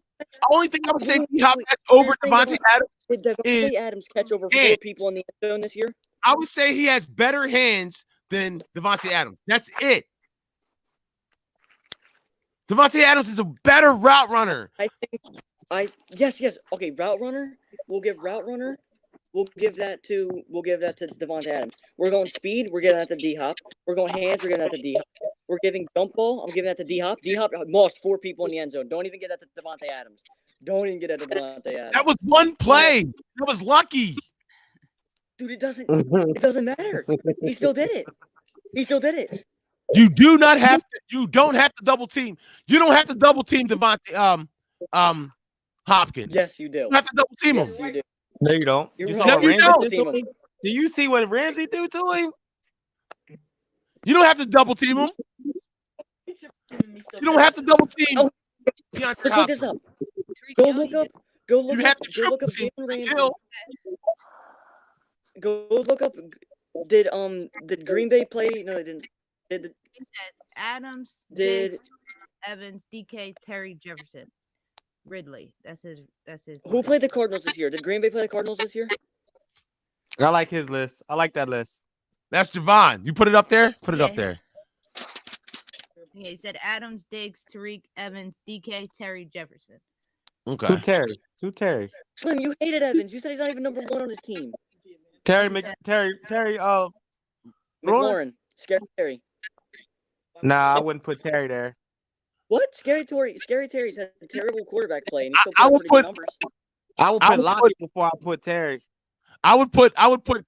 D-Hop has over Here's the thing Devontae Adams. Did Devontae Adams catch over 4 hands. people in the end zone this year? I would say he has better hands than Devontae Adams. That's it. Devontae Adams is a better route runner. I think yes. Okay, route runner. We'll give route runner. We'll give that to Devontae Adams. We're going speed. We're giving that to D Hop. We're going hands. We're giving that to D Hop. We're giving jump ball. I'm giving that to D Hop. D Hop lost 4 people in the end zone. Don't even get that to Devontae Adams. Don't even get that to Devontae Adams. That was one play. That was lucky. Dude, it doesn't matter. He still did it. You don't have to double team. You don't have to double team Devontae Hopkins. Yes, you do. You don't have to double team him. Yes, you do. No, you don't. You're You right. saw what No, you Ramsey don't. did to him? Do you see what Ramsey do to him? You don't have to double team him. You don't have to double team. Oh, DeAndre Let's look this Hopkins. up. Go look up. You have to Go look up triple team Jalen Ramsey. Kill. Go look up. Did Green Bay play? No, they didn't. Did He said Adams, Did- Diggs, Evans, DK, Terry, Jefferson, Ridley. That's his. who played the Cardinals this year? Did Green Bay play the Cardinals this year? I like his list. I like that list. That's JOVAN. You put it up there? Put it up Yeah. there. Yeah, he said Adams, Diggs, Tariq, Evans, DK, Terry, Jefferson. Okay. Two Terry. Slim, you hated Evans. You said he's not even number 1 on his team. Terry. McLaurin, Scary Terry. Nah, I wouldn't put Terry there. What? Scary Terry's had a terrible quarterback play, and he still I put up would pretty put- good numbers. I would I put would Lockett before I put Terry. I would put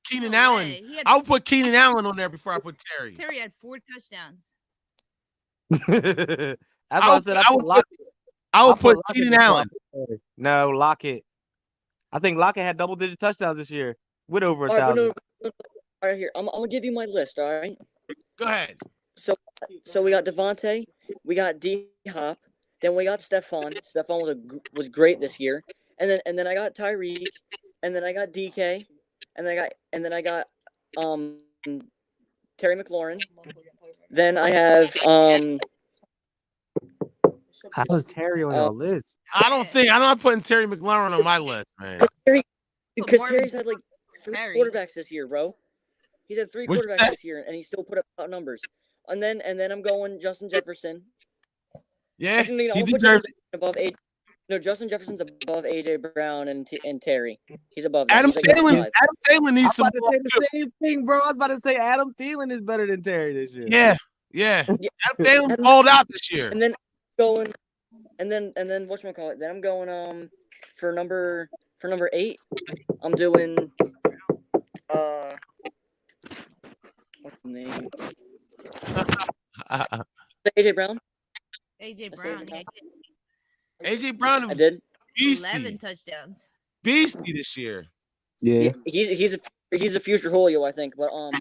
Keenan Allen. He had, I would put Keenan Allen on there before I put Terry. Terry had 4 touchdowns. That's why I said I put Lockett. I would put Lockett Keenan before I Allen. put Terry. No, Lockett. I think Lockett had double-digit touchdowns this year with over All right, 1,000. no. All right, here. I'm gonna give you my list. All right. Go ahead. So we got Devontae, we got D Hop, then we got Stephon. Stephon was great this year, and then I got Tyreek, and then I got DK, and then I got Terry McLaurin. Then I have How is Terry on your list? I'm not putting Terry McLaurin on my list, man. because Marvin- Terry's had like 3 Terry. quarterbacks this year, bro. He's had 3 What'd you quarterbacks say? this year, and he still put up numbers. And then I'm going Justin Jefferson. Yeah, Actually, no, he I'm gonna put deserves Justin above AJ. No, Justin Jefferson's above AJ Brown and Terry. He's above them. Adam He's like Thielen. 5. Adam Thielen needs some. I was about to say the same thing, bro. I was about to say Adam Thielen is better than Terry this year. Yeah. Yeah. Adam Thielen balled out this year. And then going, and then whatchamacallit? Then I'm going for number 8. I'm doing what's his name? AJ Brown. AJ I said Brown. it. Yeah, AJ Brown I was did. 11 beastie touchdowns. this year. Yeah. He's a future Julio, I think. But You're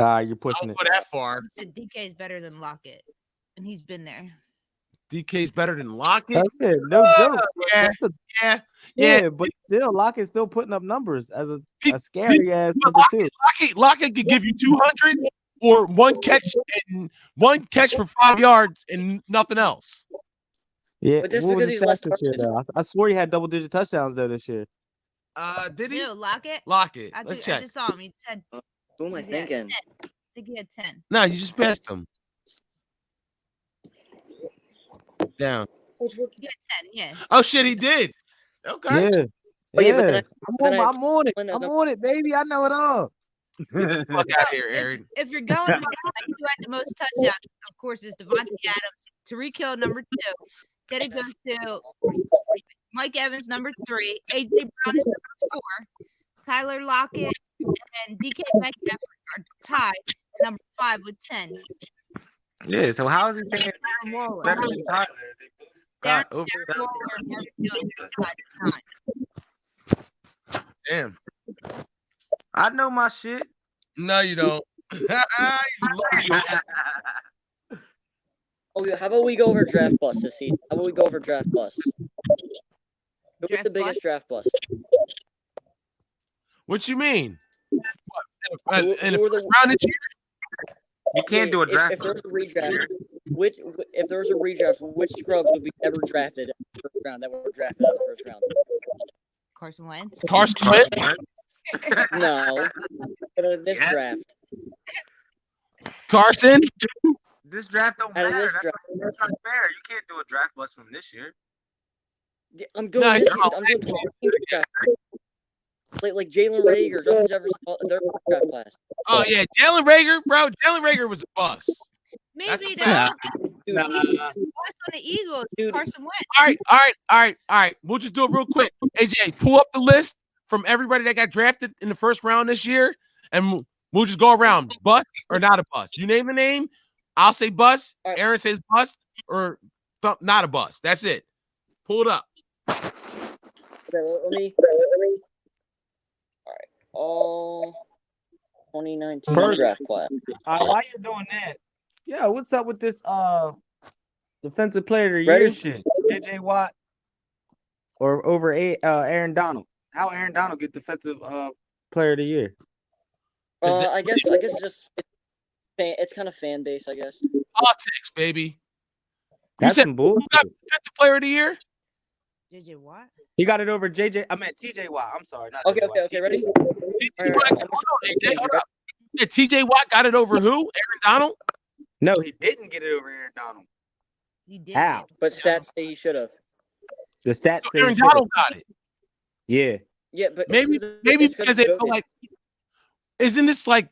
I pushing don't it. go that far. He said DK is better than Lockett, and he's been there. DK's better than Lockett. That's it. No joke. Yeah, That's a- yeah. yeah, but still, Lockett's still putting up numbers as a He- scary ass But number 2. Lockett could give you 200 or one catch for 5 yards and nothing else. Yeah, But just what was because his he's less stats this year, though? I swore he had double-digit touchdowns though this year. Did he? No, Lockett. Lockett. I Let's I check. just saw him. He just had. who am I he had 10. thinking? I think he had 10. No, you just passed him. Down. He had 10. Yeah. Oh shit, he did. Okay. Yeah. Oh, yeah, but then I'm I- on it. then I- I'm on it, baby. I know it all. Fuck out here, Aaron. If you're going by who had the most touchdowns, of course, is Devontae Adams. Tariq Hill, number 2. Then it goes to Mike Evans, number 3. AJ Brown is number 4. Tyler Lockett and DK Metcalf are tied at number 5 with 10. Yeah. So how is he saying Darren Waller. better than Tyler? They both got over Darren Waller and Marvin Jones are tied at 9. Damn. I know my shit. No, you don't. Oh yeah, how about we go over draft bust this season? How about we go over draft bust? Who was the Draft biggest draft bust? What you mean? What, Who- in the who were first the- round this year? You can't do a draft. If there was a redraft, if there was a redraft, which scrubs would be ever drafted in the first round that were drafted in the first round? Carson Wentz. Carson Wentz? No, out of this Yeah. draft. Carson? This draft don't Out of matter. this That's draft. what That's not fair. You can't do a draft bust from this year. Yeah, I'm doing No, this. you're Year. I'm doing 12 team draft. Like Jalen Rager, Justin Jefferson, their draft class. Oh yeah, Jalen Rager, bro. Jalen Rager was a bust. Maybe a though. Dude, Nah. Bust on the Eagles. Dude. Carson Wentz. All right. We'll just do it real quick. AJ, pull up the list from everybody that got drafted in the first round this year, and we'll just go around. Bust or not a bust. You name the name. I'll say bust. All right. Aaron says bust or not a bust. That's it. Pull it up. Okay, let me. All right, all 2019 First- draft class. While you're doing that, yeah, what's up with this defensive player of the Ready? year shit? JJ Watt or over Aaron Donald? How Aaron Donald get defensive player of the year? Is it- I guess it's just it's kind of fan base, I guess. Politics, baby. That's said some bullshit. Who got defensive player of the year? JJ Watt. He got it over I meant TJ Watt. I'm sorry. Not Okay, JJ Watt. okay, ready? TJ All right, Watt. I'm Hold on, AJ. Hold up. Yeah, TJ Watt got it over who? Aaron Donald? No, he didn't get it over Aaron Donald. He did. How? But stats say he should have. The stats So say Aaron he should've. Donald got it. Yeah. Yeah, but Maybe it's because they feel like, isn't this like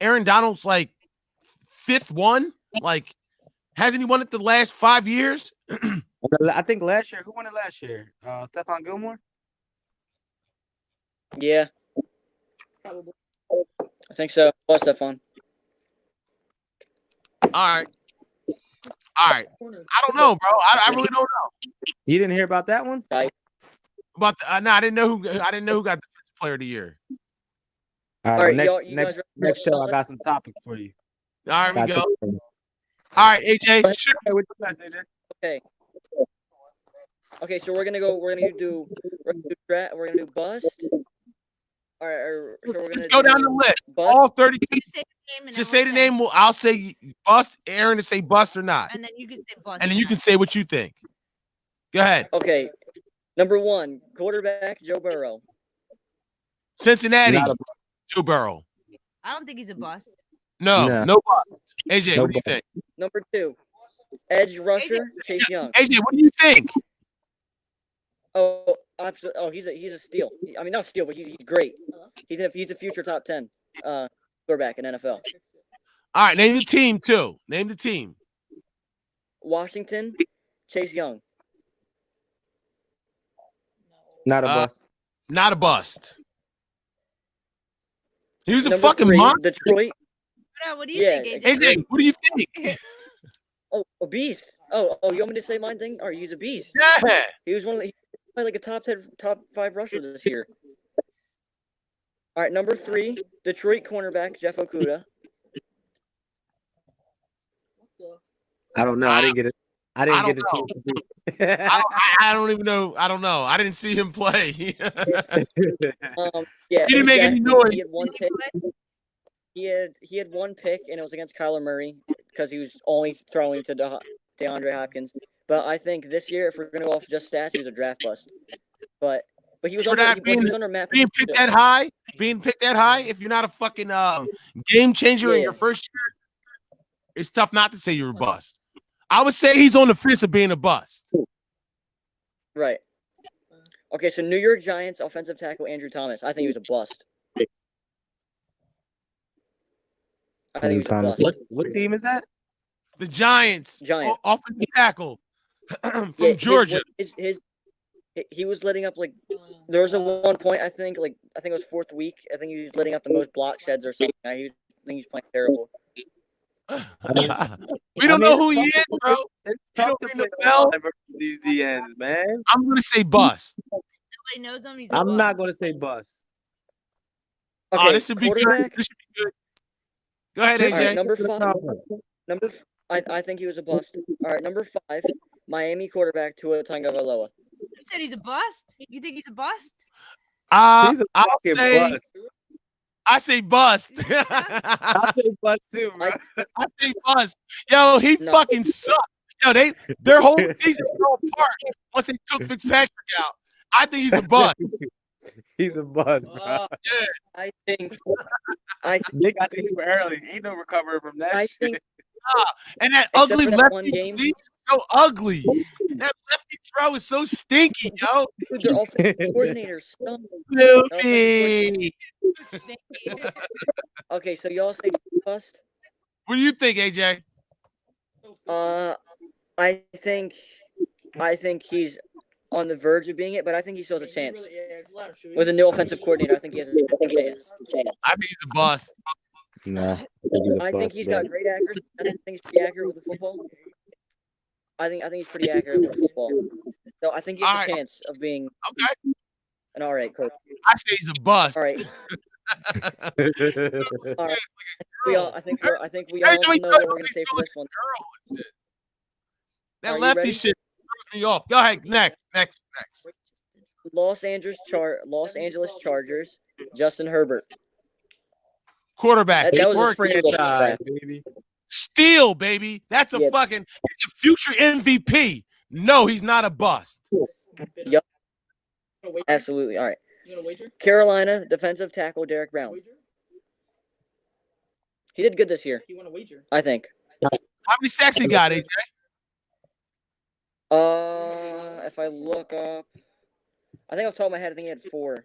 Aaron Donald's like fifth one? Like, hasn't he won it the last 5 years? I think last year, who won it last year? Stephon Gilmore? Yeah, Probably. I think so. What's that fun? All right. Corner. I don't know, bro. I really don't know You didn't hear about that one? about. No, I didn't know who got defensive player of the year. All right, next, y'all- you next, guys next show, I got some topics for you. All right, we Got go. some- All right, AJ. Shoot. Hey, what you got, AJ? Okay. Okay, so we're gonna do bust. All right, so we're gonna Let's go down the list. bust. All 30. Just say the name. And Just then say the name. I'll say bust. Aaron to say bust or not, And then you can say bust. and then you can say what you think. Go ahead. Okay, number 1, quarterback Joe Burrow. Cincinnati. Not a- Joe Burrow. I don't think he's a bust. No No. bust. AJ, No what do you think? Number 2, edge rusher Chase Young. AJ, what do you think? Oh, absolutely. Oh, he's a steal. I mean, not steal, but he's great. He's a future top 10 quarterback in NFL. All right, name the team too. Name the team. Washington, Chase Young. Not a bust. Not a bust. He was a Number fucking 3, monster. Detroit. What do you Yeah, think, AJ? AJ, what do you think? Oh, a beast. Oh, you want me to say my thing? Or he's a beast. Yeah. He was like a top 5 rusher this year. All right, number 3, Detroit cornerback Jeff Okuda. I don't know. I didn't get it. I didn't I get don't a chance to see it. I don't even know. I don't know. I didn't see him play. Yeah, He didn't make any exactly. noise. He had one pick. He had one pick, and it was against Kyler Murray because he was only throwing to DeAndre Hopkins. But I think this year, if we're going to go off just stats, he was a draft bust. But he was For under, that he being- was under Matt. being picked that high, if you're not a fucking game changer in Yeah. your first year, it's tough not to say you're a bust. I would say he's on the fence of being a bust. Right. Okay, so New York Giants offensive tackle Andrew Thomas. I think he was a bust. I think he was a Thomas. bust. What team is that? The Giants, Giants. offensive tackle from Yeah, Georgia. He was letting up like there was a one point I think it was fourth week. I think he was letting up the most block sheds or something. I think he was playing terrible. We don't know who he is, bro. It's You tough don't to ring the pick bell? one versus these DNs, man. I'm gonna say bust. Nobody knows him. He's a I'm bust. not going to say bust. Okay, Oh, this should be good. quarterback. This should be good. Go ahead, All AJ. right, number 5. I think he was a bust. All right, number 5, Miami quarterback Tua Tagovailoa. You said he's a bust. You think he's a bust? He's a I'll fucking say bust. I say bust. I'll say bust too, bro. I say bust. Yo, he No. fucking sucked. Yo, their whole season fell apart once they took Fitzpatrick out. I think he's a bust. He's a bust, bro. I think They got to him early. Ain't no recovering from that I shit. think And that Except ugly for that lefty one game. release so ugly. That lefty throw is so stinky, yo. Dude, their offensive coordinator stunk. Snoopy. Okay, so y'all say bust. What do you think, AJ? I think he's on the verge of being it, but I think he still has a chance. With a new offensive coordinator, I think he has a chance. I think he's a bust. Nah. I think he's got great accuracy. I think he's pretty accurate with the football. I think he's pretty accurate with football. So I think he has a chance of being Okay. an all right coach. I say he's a bust. All right. All right. I think we all know what we're gonna say for this one. That Are you lefty ready? shit throws me off. Go ahead. Next. Los Angeles Chargers, Justin Herbert. Quarterback. That was a Work. franchise, baby. Steal, baby. That's a Yeah. fucking. He's a future MVP. No, he's not a bust. Yep. Absolutely. All right. Carolina defensive tackle Derek Brown. He did good this year, You want to wager? I think. How many sacks he got, AJ? If I look up, I think off the top of my head, I think he had 4.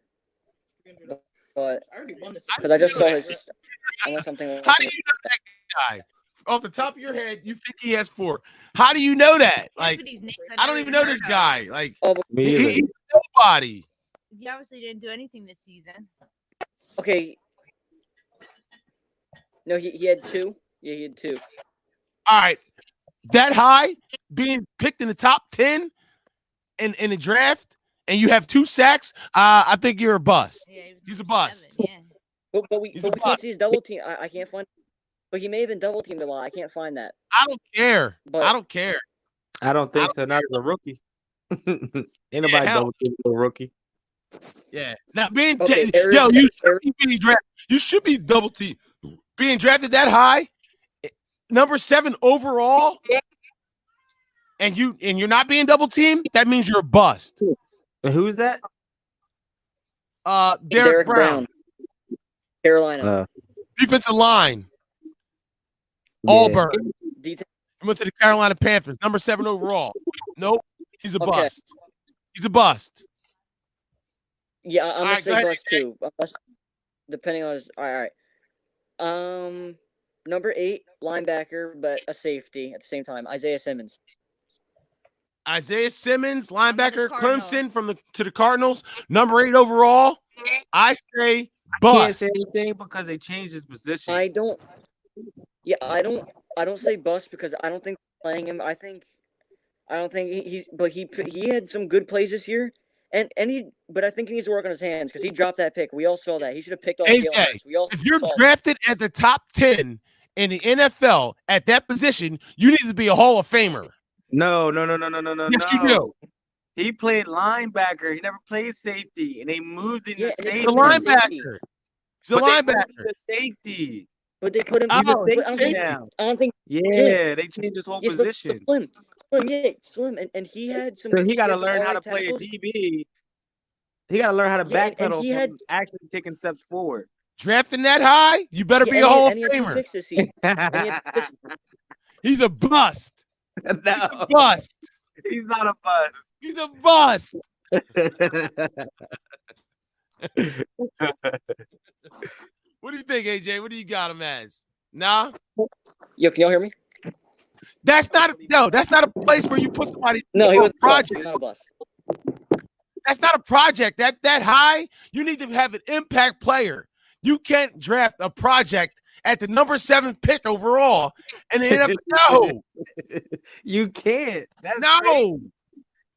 But I already won this. because I just saw his, unless something. How do you know that guy? Off the top of your head, you think he has 4. How do you know that? Like, I don't even know this guy. Like, Me either. he's nobody. He obviously didn't do anything this season. Okay. No, he had 2. Yeah, he had 2. All right. That high, being picked in the top 10 in the draft, and you have 2 sacks, I think you're a bust. Yeah, he was He's a number bust. 7, yeah. But we He's a can't bust. see his double team. I can't find. But he may have been double teamed a lot. I can't find that. I don't care. But- I don't care. I don't think so. Not as a rookie. Ain't nobody hell. double teaming a rookie. Yeah. Now being Okay, yo, you should be being drafted. You should be double team. Being drafted that high, number 7 overall, and you're not being double teamed. That means you're a bust. And who's that? Derek Brown, Carolina. defensive line, Yeah. Auburn. Detail. Went to the Carolina Panthers, number 7 overall. Nope, he's a Okay. bust. He's a bust. Yeah, I'm All gonna right, go say ahead, bust too. Depending on his. All right. Number 8 linebacker, but a safety at the same time. Isaiah Simmons. Isaiah Simmons, linebacker, Cardinals. Clemson to the Cardinals, number 8 overall. I say Can't bust. say anything because they changed his position. I don't. Yeah, I don't say bust because I don't think playing him. I don't think he's. But he had some good plays this year, but I think he needs to work on his hands because he dropped that pick. We all saw that. He should have picked off AJ, Jalen Hurts. We all If you're saw that. drafted at the top 10 in the NFL at that position, you need to be a Hall of Famer. No. Yes, you do. He played linebacker. He never played safety, and they moved him Yeah, to and they safety. He's a put him in linebacker. safety. He's a But they moved him linebacker. to safety. But they put him. He's a but I don't safety think. now. I don't think. Yeah, they changed his whole Yes, position. Slim, and he had some. So he got to had some learn how to alright play a tackles. DB. He got to learn how to Yeah, and backpedal he from had- actually taking steps forward. Drafting that high, you better be Yeah, a Hall of and he had 2 Famer. picks this season. And he had 2 picks. He's a bust. No, Bust. he's not a bust. He's a bust. What do you think, AJ? What do you got him as? Nah, Yo, can y'all hear me? that's not a place where you put somebody. No, he for was a project. He was not a bust. That's not a project. That high, you need to have an impact player. You can't draft a project at the number 7 pick overall and end up no, You can't. That's crazy. no.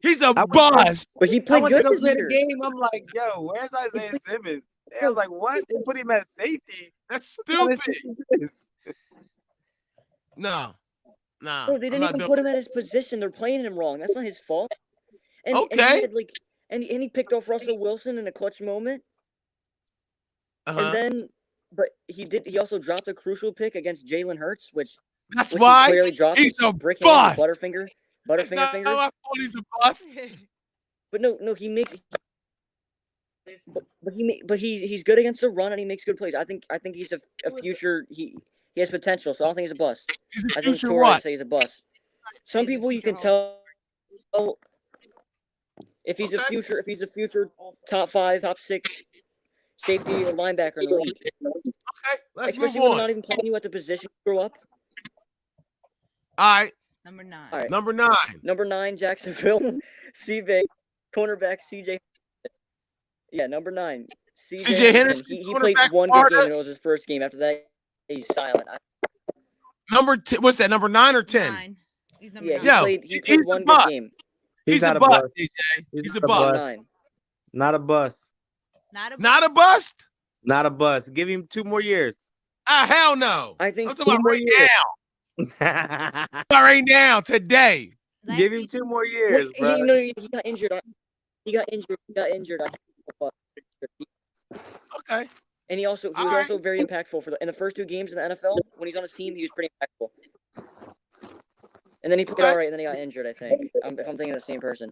He's a I was- bust. But he I played went to good go this play year. the game. I'm like, yo, where's Isaiah Simmons? I was like, what? They put him at safety. That's What kind of stupid. shit is this? No. No, they I'm didn't not even doing- put him at his position. They're playing him wrong. That's not his fault. And Okay. he had and he picked off Russell Wilson in a clutch moment. Uh-huh. And then, but he also dropped a crucial pick against Jalen Hurts, which That's he why clearly dropped. he's It's a brick hands bust. and That's Butterfinger not fingers. how I thought he's a bust. But no, he makes. But he's good against the run and he makes good plays. I think he's a future. He has potential, so I don't think he's a bust. He's I a think future Tori would what? say he's a bust. some He's a people you future can Hall tell if he's a Okay. future top 5, top 6 safety or linebacker in the league. Okay, let's Especially move when on. they're not even playing you at the position you grew up. All right, Number 9. All right. number 9. Number 9, Jacksonville, cornerback CJ. Yeah, number 9, CJ Henderson, He played cornerback, one good Florida. game and it was his first game. After that, he's silent. Number 10. What's that? Number 9 or 10? 9. He's number Yeah, 9. Yo, he he's played a one good bust. game. He's a not a bust, bust. DJ. He's a not a bust. bust. 9. Not a bust. Not a Not a bust? Not a bust. Give him 2 more years. Ah, hell no. I think I'm talking about more right years. now. I'm talking about right now, today. Last Give him season- 2 more Wait, years, bro. he got injured. He got injured. Okay. And he was All right. also very impactful in the first 2 games in the NFL. When he's on his team, he was pretty impactful. And then he played Okay. all right, and then he got injured. I think if I'm thinking of the same person.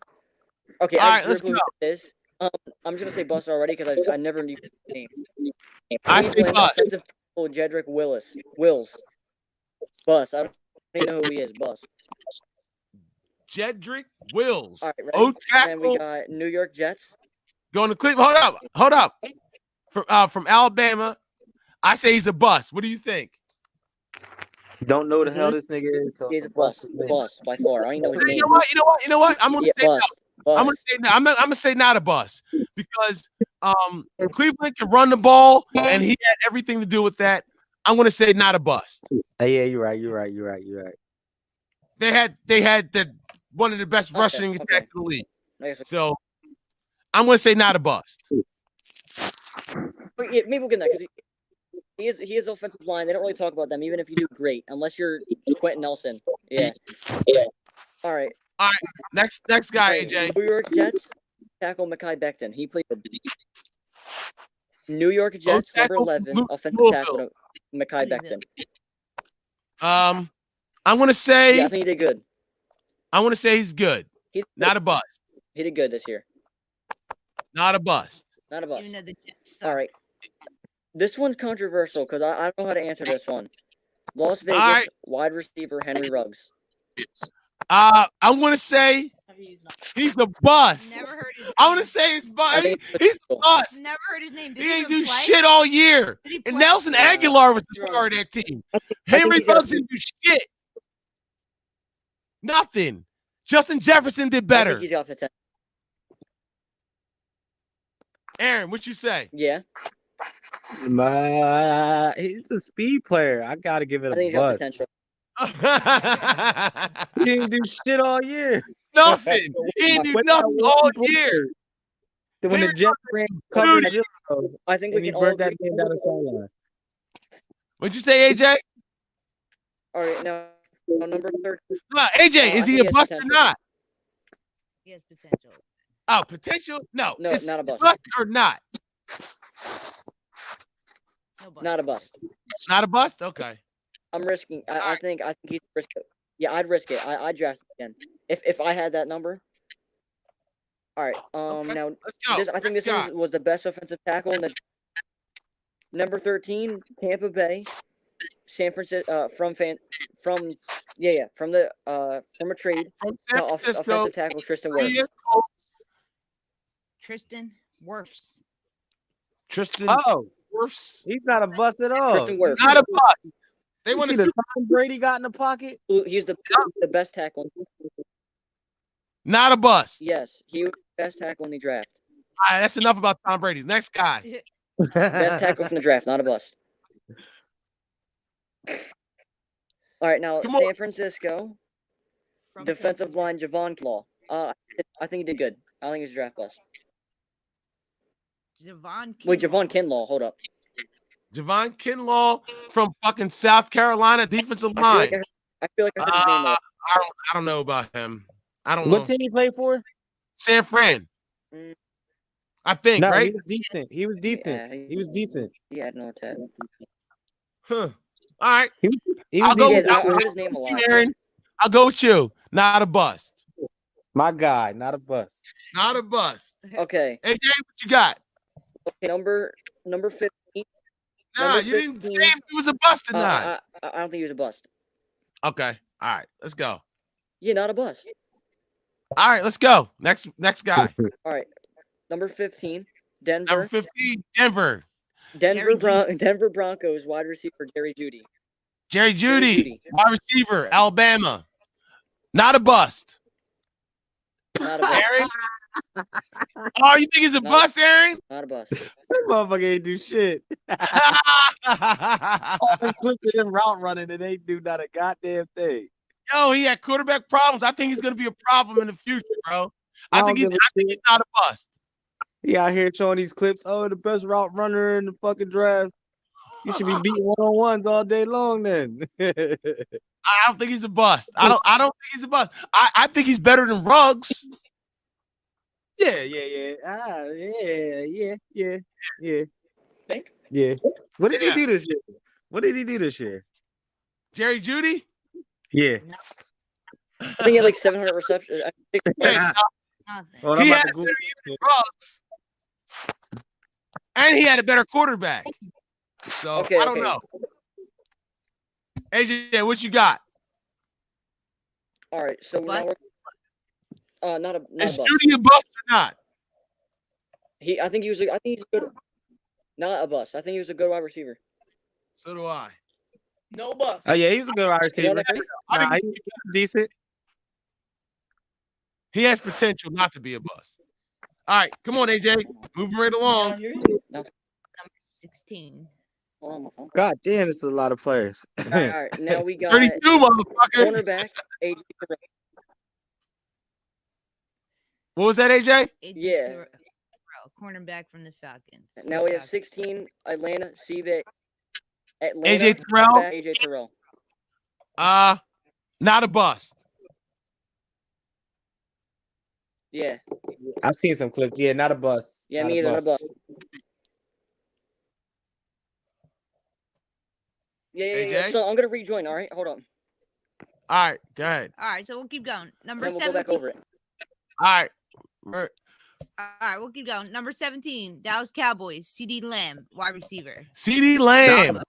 Okay, All I right, have let's zero clue who it is. I'm just gonna say bust already because I never knew his name. I He's say playing bust. offensive tackle Jedrick Wills. Bust. I don't even know who he is. Bust. Jedrick Wills. All right, ready? O And then we tackle got New York Jets. going to Cleveland. Hold up. From Alabama. I say he's a bust. What do you think? Don't know who the hell this nigga is. So He's a bust. Bust by far. I don't even know his You name. know what? I'm gonna Yeah, say no. bust. I'm gonna Bust. say no. I'm gonna say not a bust because Cleveland can run the ball and he had everything to do with that. I'm gonna say not a bust. Yeah, you're right. They had one of the best Okay, rushing okay. attacks in the league. I guess- So I'm gonna say not a bust. But yeah, maybe we'll get that because he is offensive line. They don't really talk about them, even if you do great, unless you're Quentin Nelson. Yeah. All right. Next guy, Okay, AJ. New York Jets tackle Mekhi Becton. He played the New York Jets number tackle from 11 offensive Louisville. tackle Mekhi Becton. I'm gonna say Yeah, I think he did good. he's good. He Not a bust. he did good this year. Not a bust. Not a bust. Even though the Jets suck. All right. This one's controversial because I don't know how to answer this one. Las Vegas right. wide receiver Henry Ruggs. I'm gonna say he's a bust. Never heard his name. I want to say he's I bust. think He's a bust. Never heard his name. Did He ain't even do play? shit all year. Did he And play? Nelson Aguilar was the star of that team. Henry he's got- Ruggs didn't do shit. Nothing. Justin Jefferson did I better. think he's got potential. Aaron, what you say? Yeah, He's a speed player. I gotta give it I think a he's got bust. potential. He didn't do shit all year. Nothing. He didn't do Went nothing out all one year. Then when the Henry Jets ran cover Dude. zero, I think we and he can all burned that agree. game down the sideline. What'd you say, AJ? All right, now number 13. AJ, I is he think a he has bust or potential. not? He has potential. Oh, potential? No. No, Is not a he bust. or not? No bust. Not a bust. Not a bust? Okay. I'm risking. I Alright. think he's risk it. Yeah, I'd risk it. I'd draft him again if I had that number. All right. Okay, Now Let's go. I think Next this guy. one was the best offensive tackle in the number 13, Tampa Bay, San Francisco. From a trade From San Francisco. offensive tackle Tristan Wirfs. Ian Colts, Tristan Wirfs. Tristan Oh, Wirfs. he's not a bust at all. Tristan Wirfs. Not a bust. They You want see to the Tom Brady got in the pocket? He's the best tackle. not a bust. Yes, he was the best tackle in the draft. All right, that's enough about Tom Brady. Next guy. Best tackle from the draft, not a bust. All right, now Come on. San Francisco From defensive line JOVAN Kinlaw. I think he did good. I don't think he's a draft bust. JOVAN. Wait, JOVAN Kinlaw, hold up. JOVAN Kinlaw from fucking South Carolina, defensive I line. feel like I heard his name. I don't know about him. I don't know. What team he played for? San Fran. Mm. I think, No, right? he was decent. He was decent. Yeah, He was decent. Yeah, I know that. Huh. All right. He was I'll go decent. Yeah, I with heard his name a lot. Aaron. I'll go with you. Not a bust. My guy, not a bust. Not a bust. Okay, AJ, what you got? okay, number 15. Nah, Number you didn't say 15. if he was a bust or not. I don't think he was a bust. Okay. All right. Let's go. Yeah, not a bust. All right, let's go. Next guy. All right, number 15, Denver. Number 15, Denver. Denver Broncos wide receiver Jerry Jeudy. Jerry Jeudy, wide receiver, Alabama. Not a bust. Not a bust. Aaron? Oh, you think he's a bust, Aaron? Not a bust. That motherfucker ain't do shit. All them clips of him route running and ain't do not a goddamn thing. Yo, he had quarterback problems. I think he's gonna be a problem in the future, bro. I think he's not a bust. He out here showing these clips. Oh, the best route runner in the fucking draft. You should be beating one-on-ones all day long then. I don't think he's a bust. I don't think he's a bust. I think he's better than Ruggs. Yeah. Yeah. What did he do this year? Jerry Jeudy? Yeah. I think he had like 700 receptions. Yeah, Well, he had a better year than Ruggs. And he had a better quarterback. So Okay, I don't know. AJ, what you got? All right, so now we're not a Is bust. Jeudy a bust or not? I think he's a good. Not a bust. I think he was a good wide receiver. So do I. No bust. Oh yeah, he's a good wide receiver. I think He's decent. he has potential not to be a bust. All right, come on, AJ. Moving right along. Number 16. Hold on, my phone. God damn, this is a lot of players. All right, now we got 32, motherfucker. cornerback AJ Terrell. What was that, AJ? Yeah. Terrell, cornerback from the Falcons. Now we have 16 Atlanta CB. AJ Terrell? AJ Terrell. Not a bust. Yeah. I've seen some clips. Yeah, not a bust. Yeah, me either. Not a bust. Yeah. AJ? So I'm gonna rejoin. All right, hold on. All right, go ahead. All right, so we'll keep going. Number Then we'll 17. go back over it. All right. All right, we'll keep going. Number 17, Dallas Cowboys, CD Lamb, wide receiver. CD Lamb.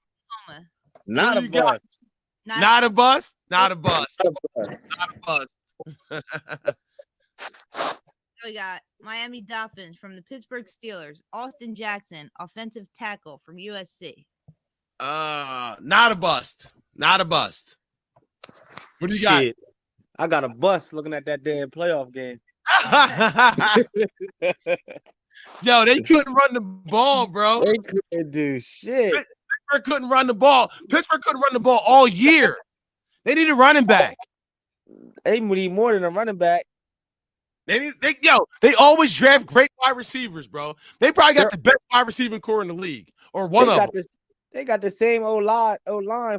Oklahoma. Not a Who you got? bust. Not a bust? Not a bust. Not a bust. Not a bust. We got Miami Dolphins from the Pittsburgh Steelers, Austin Jackson, offensive tackle from USC. Not a bust. Not a bust. What do you got? Shit. I got a bust looking at that damn playoff game. Yo, they couldn't run the ball, bro. They couldn't do shit. Pittsburgh couldn't run the ball. Pittsburgh couldn't run the ball all year. They need a running back. They need more than a running back. They always draft great wide receivers, bro. They probably got the best wide receiving core in the league, or one of them. They got the same O-line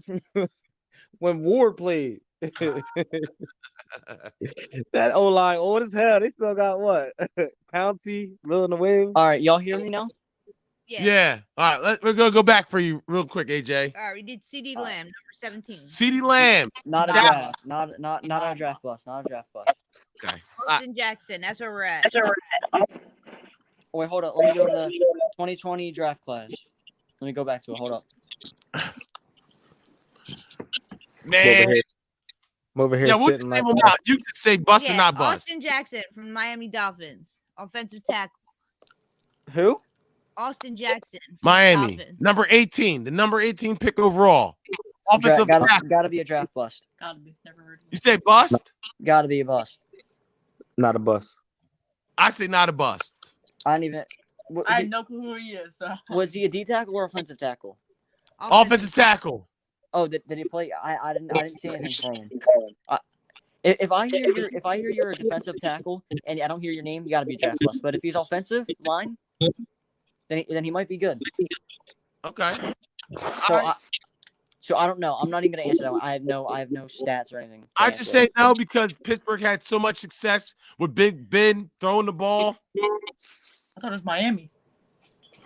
from when Ward played. That O-line old as hell. They still got what? Pouncey, Will in the Wave. All right, y'all hear me now? Yeah. All right, we're gonna go back for you real quick, AJ. All right, we did CD Lamb, number 17. CD Lamb. Not a draft. Not a draft bust. Not a draft bust. Okay. Austin Jackson, that's where we're at. Wait, hold up. Let me go to the 2020 draft class. Let me go back to it. Hold up. Man. I'm over here Yeah, we'll sitting just like name them out. You just say bust and not bust. Austin Jackson from Miami Dolphins, offensive tackle. Who? Austin Jackson. from the Miami, Dolphins. number 18, the number 18 pick overall. Offensive tackle. Gotta be a draft bust. Gotta be. Never heard of You say bust? Gotta be a bust. not a bust. I say not a bust. I didn't even. I had no clue who he is. So. Was he a D tackle or offensive tackle? Offensive tackle. Oh, did he play? I didn't see anything from him. If I hear you're a defensive tackle and I don't hear your name, you got to be a draft bust. But if he's offensive line, then he might be good. Okay. So I don't know. I'm not even gonna answer that one. I have no stats or anything. I just say no because Pittsburgh had so much success with Big Ben throwing the ball. I thought it was Miami.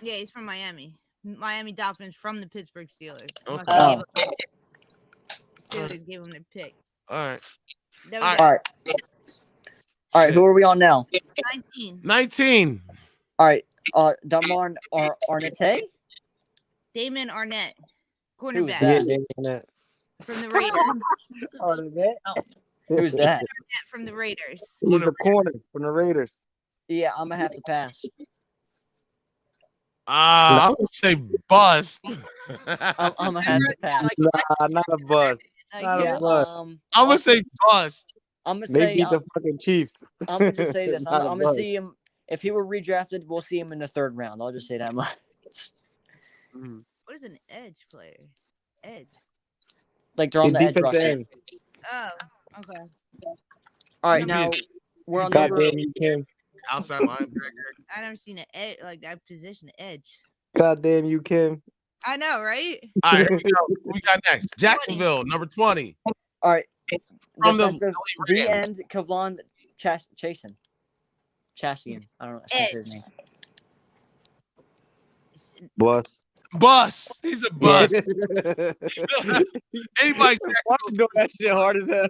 Yeah, he's from Miami. Miami Dolphins from the Pittsburgh Steelers. Okay. Steelers gave him their pick. All right. Then we All got All right. Who are we on now? 19. 19. All right. Damar Arnette. Damon Arnett, Who's cornerback that? Yeah, from the Raiders. Arnette. Who's that? From the Raiders. He's the corner from the Raiders. Yeah, I'm gonna have to pass. I would say bust. I'm gonna have to pass. Nah, not a bust. Not Yeah, a bust. I'm gonna say bust. I'm gonna They say beat the fucking Chiefs. I'm gonna just say this. Not a I'm gonna bust. see him if he were redrafted. We'll see him in the 3rd round. I'll just say that much. What is an edge player? Edge. Like they're on His the edge defensive rusher. end. Oh, okay. All right, You now mean- we're on number. Goddamn you, Kim. Outside linebacker. I never seen an edge like that position edge. Goddamn you, Kim. I know, right? All right, here we go. Who we got next? Jacksonville, number 20. All right, From the defensive LA D Rams. end Kavon Chasen. Chassian. I don't know. That's his name. Bust. Bust. He's a bust. Anybody? Why you doing that shit hard as hell?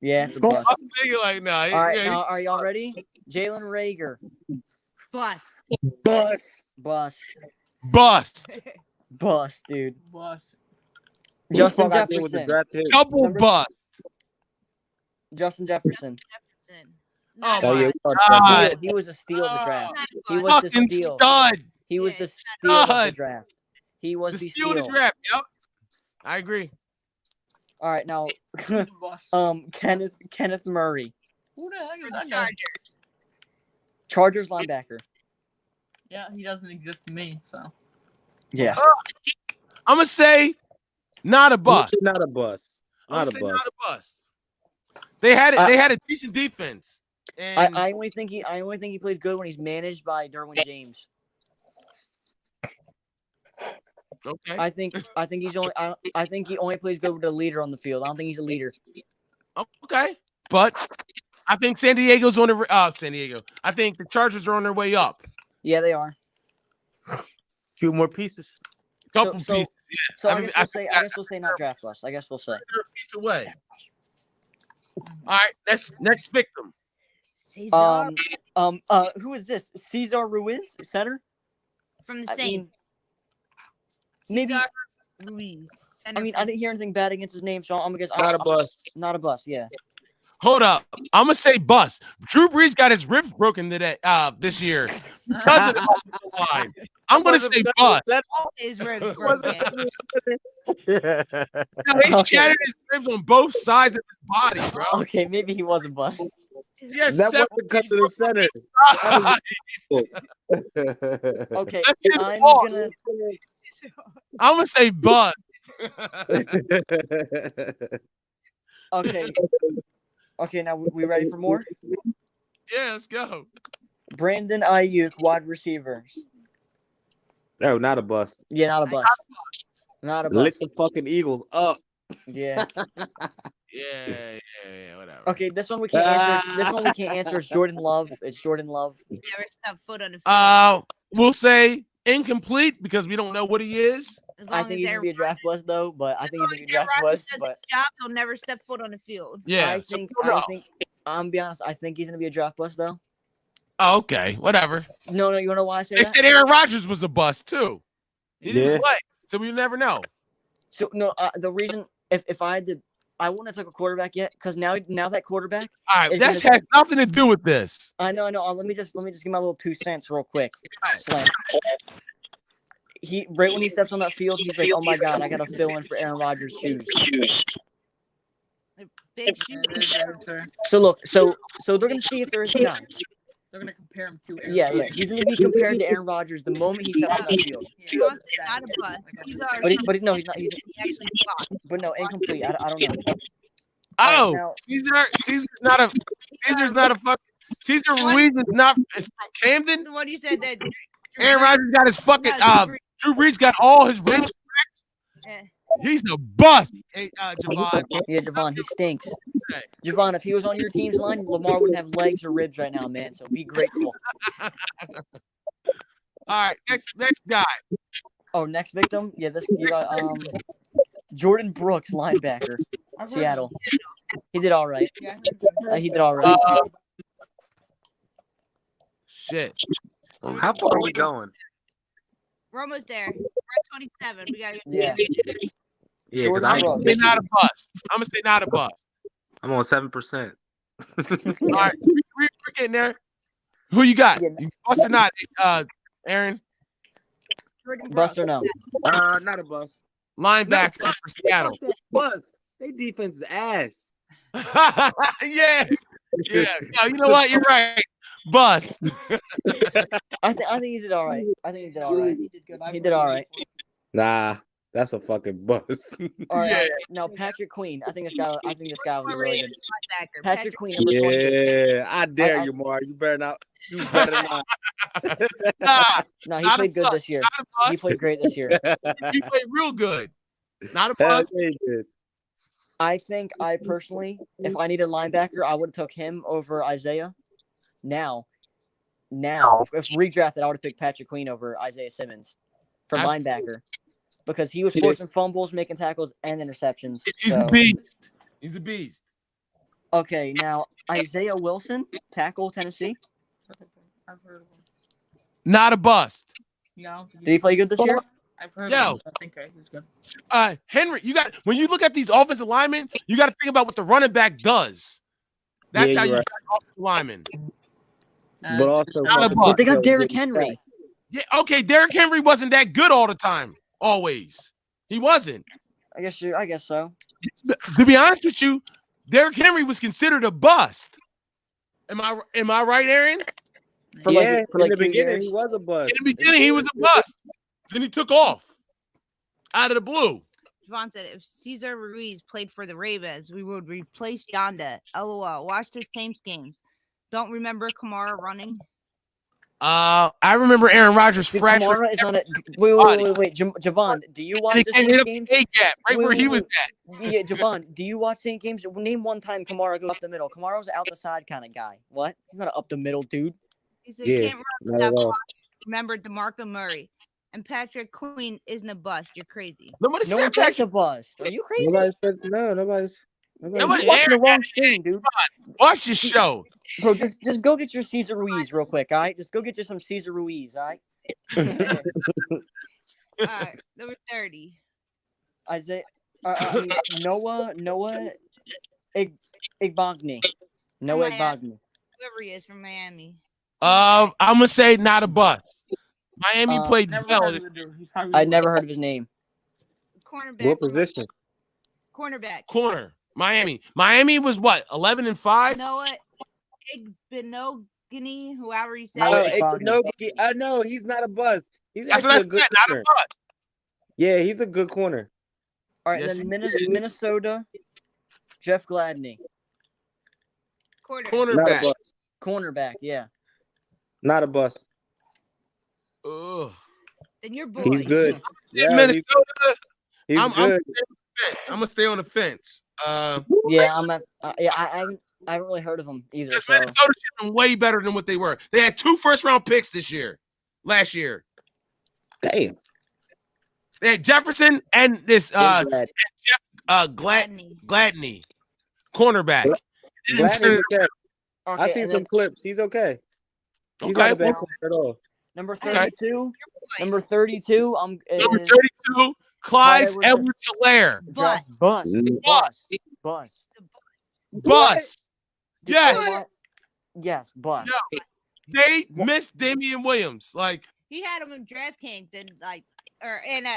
Yeah, it's a bust. I'm thinking like, nah. All right, yeah, now are y'all ready? Jalen Rager. Bust. Bust. Bust. bust. Bust, dude. Bus. Justin Fuck, I think with the Jefferson. draft pick. Double Number- bust. Justin Jefferson. Jefferson. Oh Oh, my yeah, God. He was a steal of the draft. Not He bust. was the Fucking steal. stud. He was Yeah. the steal of the Stud. draft. He was The the steal of the steal. draft. Yep. I agree. All right, now Bus. Kenneth Murray, Who the heck For is the that guy? Chargers. Chargers linebacker. Yeah, he doesn't exist to me. So Yeah. I'm gonna say not a bust. Not a bust. I'm Not gonna a say bust. not a bust. They had it. I- They had a decent defense. And I only think he plays good when he's managed by Derwin James. okay. I think he only plays good with a leader on the field. I don't think he's a leader. Okay. But I think San Diego's on the San Diego. I think the Chargers are on their way up. Yeah, they are. Few more pieces. Couple So- pieces. So I I mean, guess I we'll say think I guess we'll say not draft bust. I guess we'll say. They're a piece away. All right. Next victim. Cesar Who is this? Cesar Ruiz, center? from the I Saints. mean, maybe- Cesar Ruiz. I mean, I didn't hear anything bad against his name, so I'm gonna guess Not a bust. Not a bust, yeah. Hold up. I'm gonna say bust. Drew Brees got his ribs broken today this year because of the offensive line. I'm gonna say bust. His ribs broken. No, he Okay. shattered his ribs on both sides of his body, bro. Okay, maybe he was a bust. He has That seven wasn't cut to the center. Okay, Let's get I'm ball. gonna I'm gonna say bust. okay. Okay, now we ready for more? Yeah, let's go. Brandon Ayuk, wide receivers. No, not a bust. Yeah, not a bust. Not a Lick bust. the fucking Eagles up. Yeah. Yeah, whatever. Okay, this one we can't answer. This one we can't answer. It's Jordan Love. It's Jordan Love. Never stepped foot on the field. We'll say incomplete because we don't know what he is. As I long think as he's gonna be a Aaron draft bust though, but I As think long he's gonna as be a Aaron draft Rodgers bust. does But his job, he'll never step foot on the field. Yeah. I so think we don't I know. think I'm gonna be honest. I think he's gonna be a draft bust though. Oh, okay, whatever. No, you wanna know why I say They that? said Aaron Rodgers was a bust too. He didn't Yeah. play, so we never know. So no, the reason if I had to, I wouldn't have took a quarterback yet because now that quarterback. All right, Is that gonna- has nothing to do with this. I know. Let me just give my little 2 cents real quick. Slam. Right when he steps on that field, he's like, "Oh my god, I gotta fill in for Aaron Rodgers' shoes." Big shoe. So look, so they're gonna see if there is a guy. they're gonna compare him to. Aaron Yeah, Rodgers. he's gonna be compared to Aaron Rodgers the moment he steps on that field. He wants it, not a bust. He's our But no, he's not. He's he actually blocked. but no, incomplete. I don't know. Oh, now- Caesar's not a fuck. Caesar Ruiz is from Camden. The one you said that Aaron Rodgers got his fucking Drew Brees got all his ribs. He's a bust. Hey, Javon. Yeah, Javon, he stinks. Javon, if he was on your team's line, Lamar wouldn't have legs or ribs right now, man. So be grateful. All right, next guy. Oh, next victim. Yeah, this you got Jordan Brooks, linebacker, I've heard Seattle. He did all right. him. Yeah, He did all right. Shit. How far are we going? we're almost there. We're at 27. We got Yeah. Yeah, because Jordan I'm gonna say not a bust. I'm gonna say not a bust. I'm on 7%. All right, we're getting there. Who you got? Yeah. You bust or not, Aaron? Jordan Bust or Brooks. no? Not a bust. Linebacker No, for Seattle. Fuck that bust. They defense is ass. Yeah. No, you know what? You're right. Bust. I think he did all right. I think he did all right. He did good. He did all right. Nah, that's a fucking bust. All right. Yeah. Now Patrick Queen. I think this guy will be really good. Linebacker. Patrick Queen, number 22. Yeah, I dare I- you, Mar. You better not. You better not. Nah, No, he not a played good bust. this year. Not a He bust. played great this year. He played real good. Not a Hell bust. yeah, he did. I think I personally, if I needed a linebacker, I would have took him over Isaiah. Now, if redrafted, I would have picked Patrick Queen over Isaiah Simmons for I've- linebacker because he was forcing fumbles, making tackles, and interceptions. He's So- a beast. He's a beast. Okay, now Isaiah Wilson, tackle, Tennessee. I've heard of him. Not a bust. Yeah, I don't think Did he play good this year? I've heard Yo. of him. So I think he's good. Henry, when you look at these offensive linemen, you got to think about what the running back does. That's Yeah, how you're you right. got offensive linemen. But also, Not a fucking bust. But they got Joe Derrick getting Henry. sacked. Yeah, okay. Derrick Henry wasn't that good all the time. Always, he wasn't. I guess so. To be honest with you, Derrick Henry was considered a bust. Am I right, Aaron? For Yeah, like in the 2 beginning, years. he was a bust. In the beginning, he was a bust. Then he took off out of the blue. Javon said if Cesar Ruiz played for the Ravens, we would replace Yonda. LOL. Watch the Saints games. Don't remember Kamara running. I remember Aaron Rodgers Dude, fractured. Kamara is on it. Wait. Javon, do you watch And the they Saints hit games? a gap right where he was Wait. at. Yeah, Javon, do you watch Saint games? Name one time Kamara goes up the middle. Kamara's an out the side kind of guy. What? He's not an up the middle dude. He said, Yeah, can't not at all. remember DeMarco Murray. And Patrick Queen isn't a bust. You're crazy. Nobody No said one takes that. a bust. Are you crazy? Nobody said no. Nobody's. Nobody- You're watching the Aaron, wrong stream, dude. Watch this show. Bro, just go get your Cesar Ruiz real quick, all right? Just go get you some Cesar Ruiz, all right? All right, number 30. Isaiah, Noah Igbagni. Noah Miami. Igbagni. Whoever he is from Miami. I'm gonna say not a bust. Miami played Never well. heard of the dude. He's probably I never heard of his name. Cornerback. What position? Cornerback. Corner. Miami was what 11-5. Noah Igbinoghene, whoever you say. No, he's not a bust. He's That's what I actually a good said. Not corner. a bust. Yeah, he's a good corner. All right, Yes, then he is. Minnesota, Jeff Gladney. Quarter. Not a Cornerback. bust. Cornerback, yeah. Not a bust. Ugh. Then your boy. He's good. Yeah, Minnesota. he's I'm good. gonna stay on the fence. Yeah, I haven't really heard of him either. Because So Minnesota should have been way better than what they were. They had 2 first-round picks last year. Damn. They had Jefferson and this Glad. Gladney, cornerback. It didn't Gladney's turn- okay. Okay, I seen and some then clips. He's okay. He's Okay, not a bad well, corner at all. number Okay. 32. Number 32. number 32, Clyde Clyde Edwards-Helaire. Bust. Bust. Bust. Bust. Bust. Dude, Yes. Yes, bust. No. They missed Damian Williams. Like He had him in DraftKings and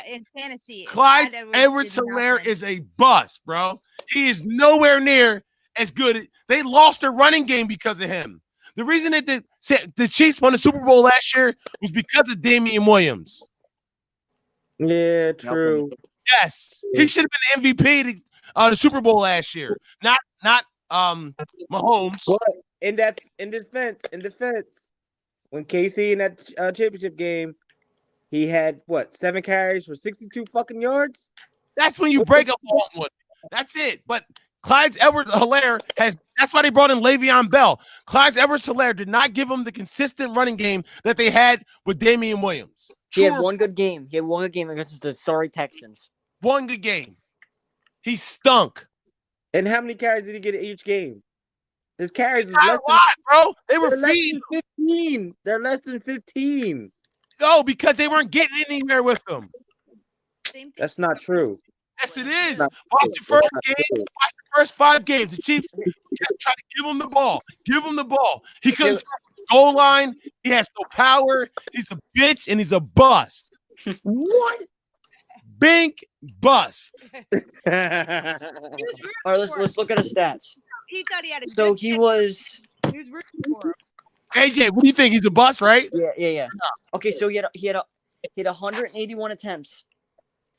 in fantasy. Clyde did Edwards-Helaire nothing. is a bust, bro. He is nowhere near as good. They lost their running game because of him. The reason that the Chiefs won the Super Bowl last year was because of Damian Williams. Yeah, true. Yes, he should have been the MVP to the Super Bowl last year. Not Mahomes. But in defense, when KC in that championship game, he had 7 carries for 62 fucking yards. That's when you break up Longwood. That's it. But Clyde Edwards-Helaire that's why they brought in Le'Veon Bell. Clyde Edwards-Helaire did not give him the consistent running game that they had with Damian Williams. He had True or one good game. He had one good game against the sorry Texans. one good game. He stunk. And how many carries did he get in each game? His carries was Not less a lot, bro. They than, were they're less feeding. than 15. They're less than 15. No, because they weren't getting anywhere with them. Same thing. That's not true. Yes, it is. Not Watch true. the first It's not game. true. Watch the first 5 games. The Chiefs kept trying to give him the ball. Give him the ball. He couldn't score from the goal line. He has no power. He's a bitch and he's a bust. What? Bink bust. He was rooting All right, for let's look at his stats. him. He thought he had a So good he chance. was. He was rooting for him. AJ, what do you think? He's a bust, right? Yeah. Okay, so he had 181 attempts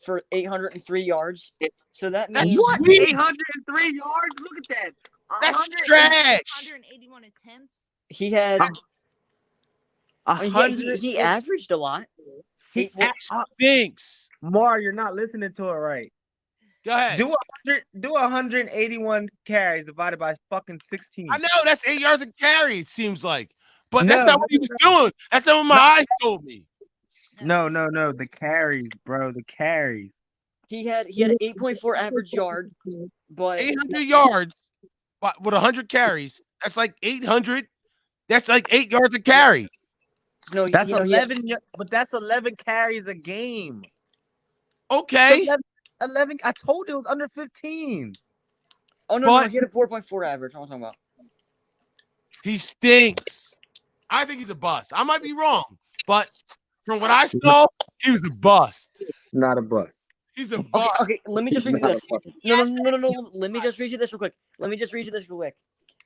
for 803 yards. So that That's means what? 803 yards? Look at that. That's 100 trash. 181 attempts. he had. I mean, yeah, 100 he averaged a lot. He Stinks. Mar, you're not listening to it right. Go ahead. Do 181 carries divided by fucking 16. I know that's 8 yards of carry, it seems like. But that's No, not what he was doing. That's not what my eyes told me. No. The carries, bro. The carries. He had an 8.4 average yard, but 800 yards with 100 carries. That's like 800. That's like 8 yards a carry. no, That's you know, he had- 11, but that's 11 carries a game. Okay. 11. I told you it was under 15. Oh no, But- he had a 4.4 average. What am I talking about? He stinks. I think he's a bust. I might be wrong, but from what I saw, he was a bust. Not a bust. He's a bust. Okay, let me just read you Not a this. bust. No. Let me just read you this real quick.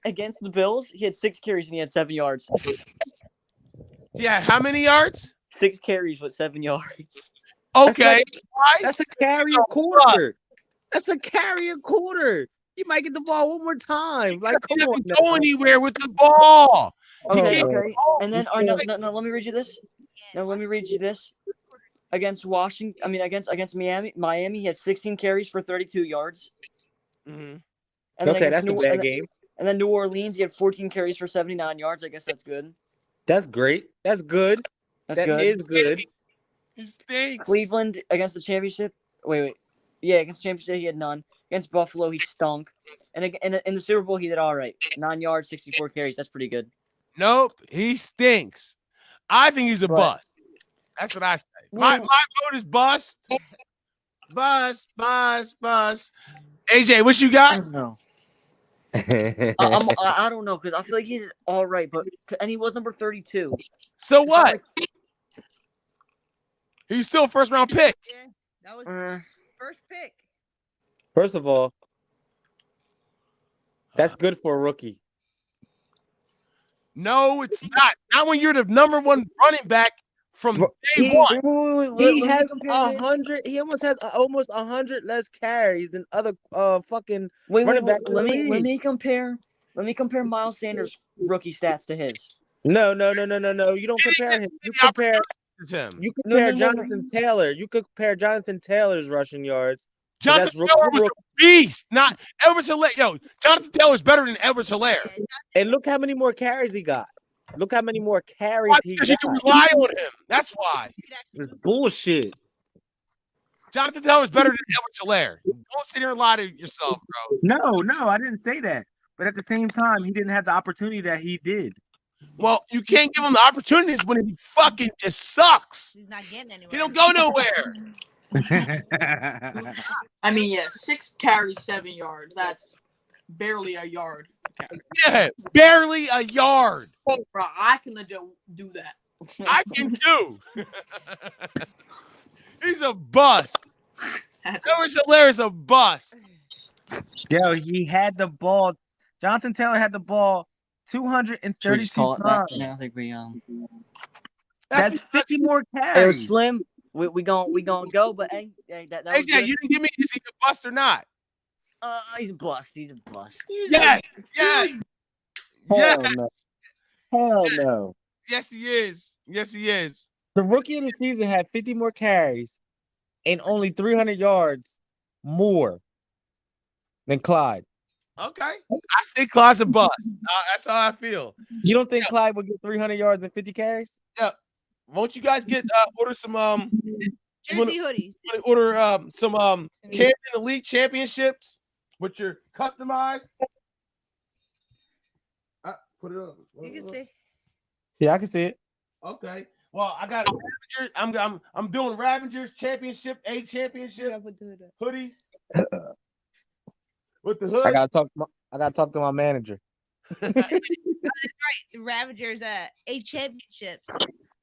Against the Bills, he had 6 carries and he had 7 yards. Yeah, how many yards? 6 carries with 7 yards. Okay. That's a carry a quarter. That's a carry a quarter. You might get the ball one more time. Like, He come on. doesn't go anywhere with the ball. Okay, Oh, okay. And then, all right, no, let me read you this. No, let me read you this. Against Washington, against Miami, he had 16 carries for 32 yards. Mhm. And then Okay, against that's a bad game. And then New Orleans, he had 14 carries for 79 yards. I guess that's good. That's great. That's good. That's That good. is good. He stinks. Cleveland against the championship. Wait. Yeah, against the championship, he had none. Against Buffalo, he stunk. And in the Super Bowl, he did all right. 9 yards, 64 carries. That's pretty good. Nope, he stinks. I think he's a Right. bust. That's what I say. My Well- vote is bust. Bust. AJ, what you I got? don't know. I don't know because I feel like he did all right, and he was number 32. So It's not what? He's still a first round pick. Yeah, that was like, first pick. First of all, that's good for a rookie. No, it's not. Not when you're the number 1 running back from Bro, day he- one. He let has me compare this. 100. He almost has almost 100 less carries than other fucking. Wait, running back in the let me league. compare Miles Sanders' rookie stats to his. No. You don't compare him. You The compare. It's him. You No, compare no. Jonathan Taylor. You compare Jonathan Taylor's rushing yards. Jonathan that's rookie- Taylor was a beast, not Edwards Hilaire. Yo, Jonathan Taylor's better than Edwards Hilaire. And look how many more carries he got. Look how many more carries Why? he Because you got. can rely on him. That's why. This bullshit. Jonathan Taylor's better than Edwards Hilaire. Don't sit here and lie to yourself, bro. No, I didn't say that. But at the same time, he didn't have the opportunity that he did. Well, you can't give him the opportunities when he fucking just sucks. He's not getting anywhere. He don't go nowhere. I mean, yeah, 6 carries, 7 yards. That's barely a yard. Yeah, barely a yard. Bro, I can legit do that. I can too. He's a bust. That's Edwards Hilaire is a bust. Yo, he had the ball. Jonathan Taylor had the ball Should we 232 just call it that? times. No, I think we That's 50 more Hey, carries. Slim, we gon' go, but hey, that was AJ, good. you didn't give me is he a bust or not? He's a bust. He's a bust. Yes, yes, Hell yes, no. Hell no. yes, he is. Yes, he is. The rookie of the season had 50 more carries and only 300 yards more than Clyde. Okay, I say Clyde's a bust. That's how I feel. You don't think Clyde would get 300 yards and 50 carries? Won't you guys get order some Jersey hoodies. order some Camden Elite Championships with your customized? Put it up. You can see. Yeah, I can see it. Okay. Well, I got Ravengers. I'm doing Ravengers championship, A championship hoodies with the I hood. gotta talk to my manager. The Ravagers 8 championships.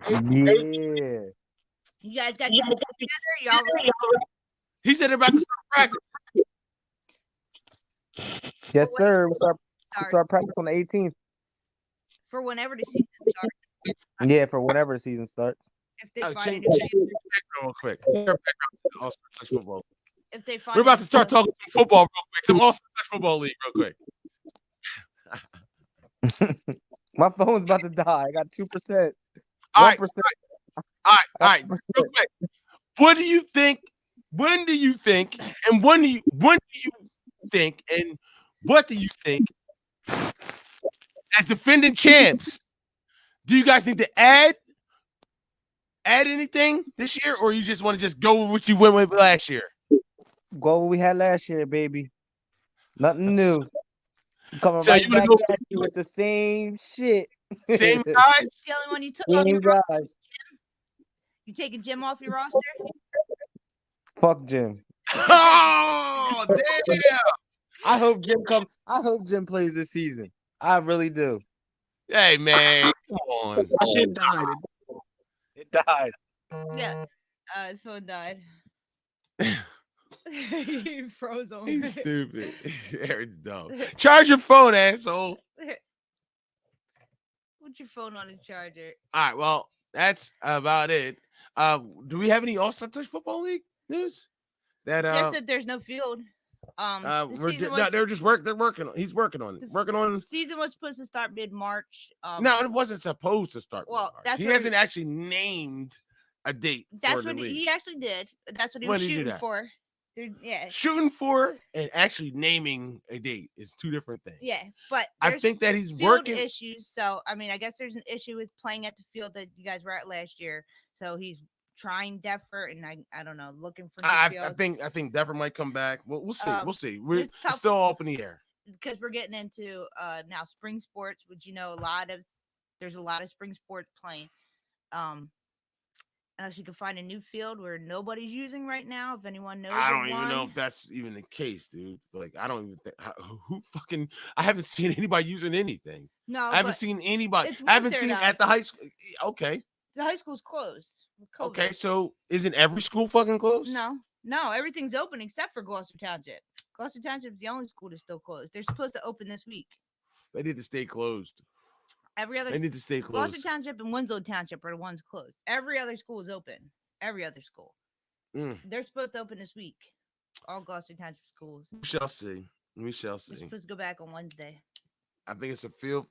Yeah. You guys got your together? Y'all ready? He said they're about to start practice. Yes, sir. We Start start practice on the 18th. for whenever the season starts. Yeah, for whenever the season starts. If they Oh, find change a new background real quick. Change our background to the All-Star Touch Football. if they find We're a about to new start field- talking some football real quick. Some All-Star Touch Football League real quick. My phone's about to die. I got 2%. All right, 1%. all right. Real quick. What do you think? When do you think? And when do you think? And what do you think? As defending champs, do you guys need to add anything this year, or you just want to just go with what you went with last year? Go what we had last year, baby. Nothing new. Coming So right you wanna back go at you with the same shit. Same guys? The only one you took off Same your roster, guys. you taking Jim off your roster? Fuck Jim. Oh, damn. I hope Jim plays this season. I really do. Hey, man. Come on. My shit died. It died. Yeah. His phone died. He froze on He's stupid. Aaron's dumb. Charge your phone, asshole. Put your phone on the charger. All right, well, that's about it. Do we have any All-Star Touch Football League news? Just that there's no field. The season was- they're just they're working on. He's working on it. Working on. the season was supposed to start mid-March. No, it wasn't supposed to start. Well, mid-March. that's he what hasn't actually named a date. That's for the what league. he actually did. That's what he When was did he do shooting that? for. Yeah, Shooting for and actually naming a date is two different things. yeah, but I there's think that he's field working. issues. So I mean, I guess there's an issue with playing at the field that you guys were at last year. So he's trying Deffer, and I don't know, looking for new I fields. think Denver might come back. We'll see. We'll see. We're it's tough. still up in the air. Because we're getting into now spring sports, which there's a lot of spring sports playing. Unless you can find a new field where nobody's using right now. If anyone knows, I of don't even know one. if that's even the case, dude. Like, I don't even think who fucking. I haven't seen anybody using anything. No, I haven't but seen anybody. it's I haven't winter seen now. at the high school. Okay, the high school's closed. with COVID. okay. So isn't every school fucking closed? No, everything's open except for Gloucester Township. Gloucester Township is the only school that's still closed. They're supposed to open this week. They need to stay closed. Every other They need to stay closed. Gloucester Township and Winslow Township are the ones closed. Every other school is open. Every other school. They're supposed to open this week. All Gloucester Township schools. We shall see. We shall They're see. supposed to go back on Wednesday. I think it's a field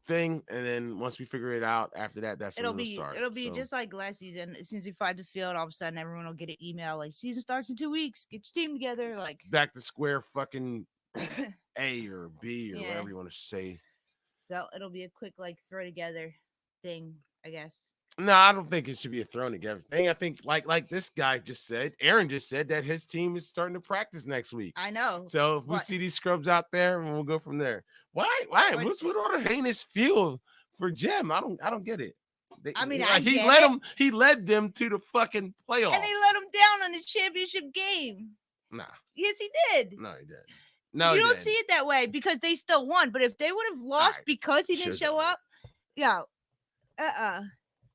thing, and then once we figure it out, after that, that's when it'll start. It'll be So, just like last season. As soon as we find the field, all of a sudden everyone will get an email like season starts in 2 weeks. Get your team together. Like back to square fucking A or B or Yeah. whatever you want to say. so it'll be a quick like throw together thing, I guess. No, I don't think it should be a thrown together thing. I think like this guy just said, Aaron just said that his team is starting to practice next week. I know. So if we What? see these scrubs out there, we'll go from there. Why? What- What's with all the heinous feel for Jim? I don't get it. I mean, like, I he get led it. them. He led them to the fucking playoffs. And they let him down on the championship game. Nah, Yes, he did. no, he didn't. No, you he don't didn't. see it that way because they still won. But if they would have lost Alright, because he didn't should've show done up, yeah,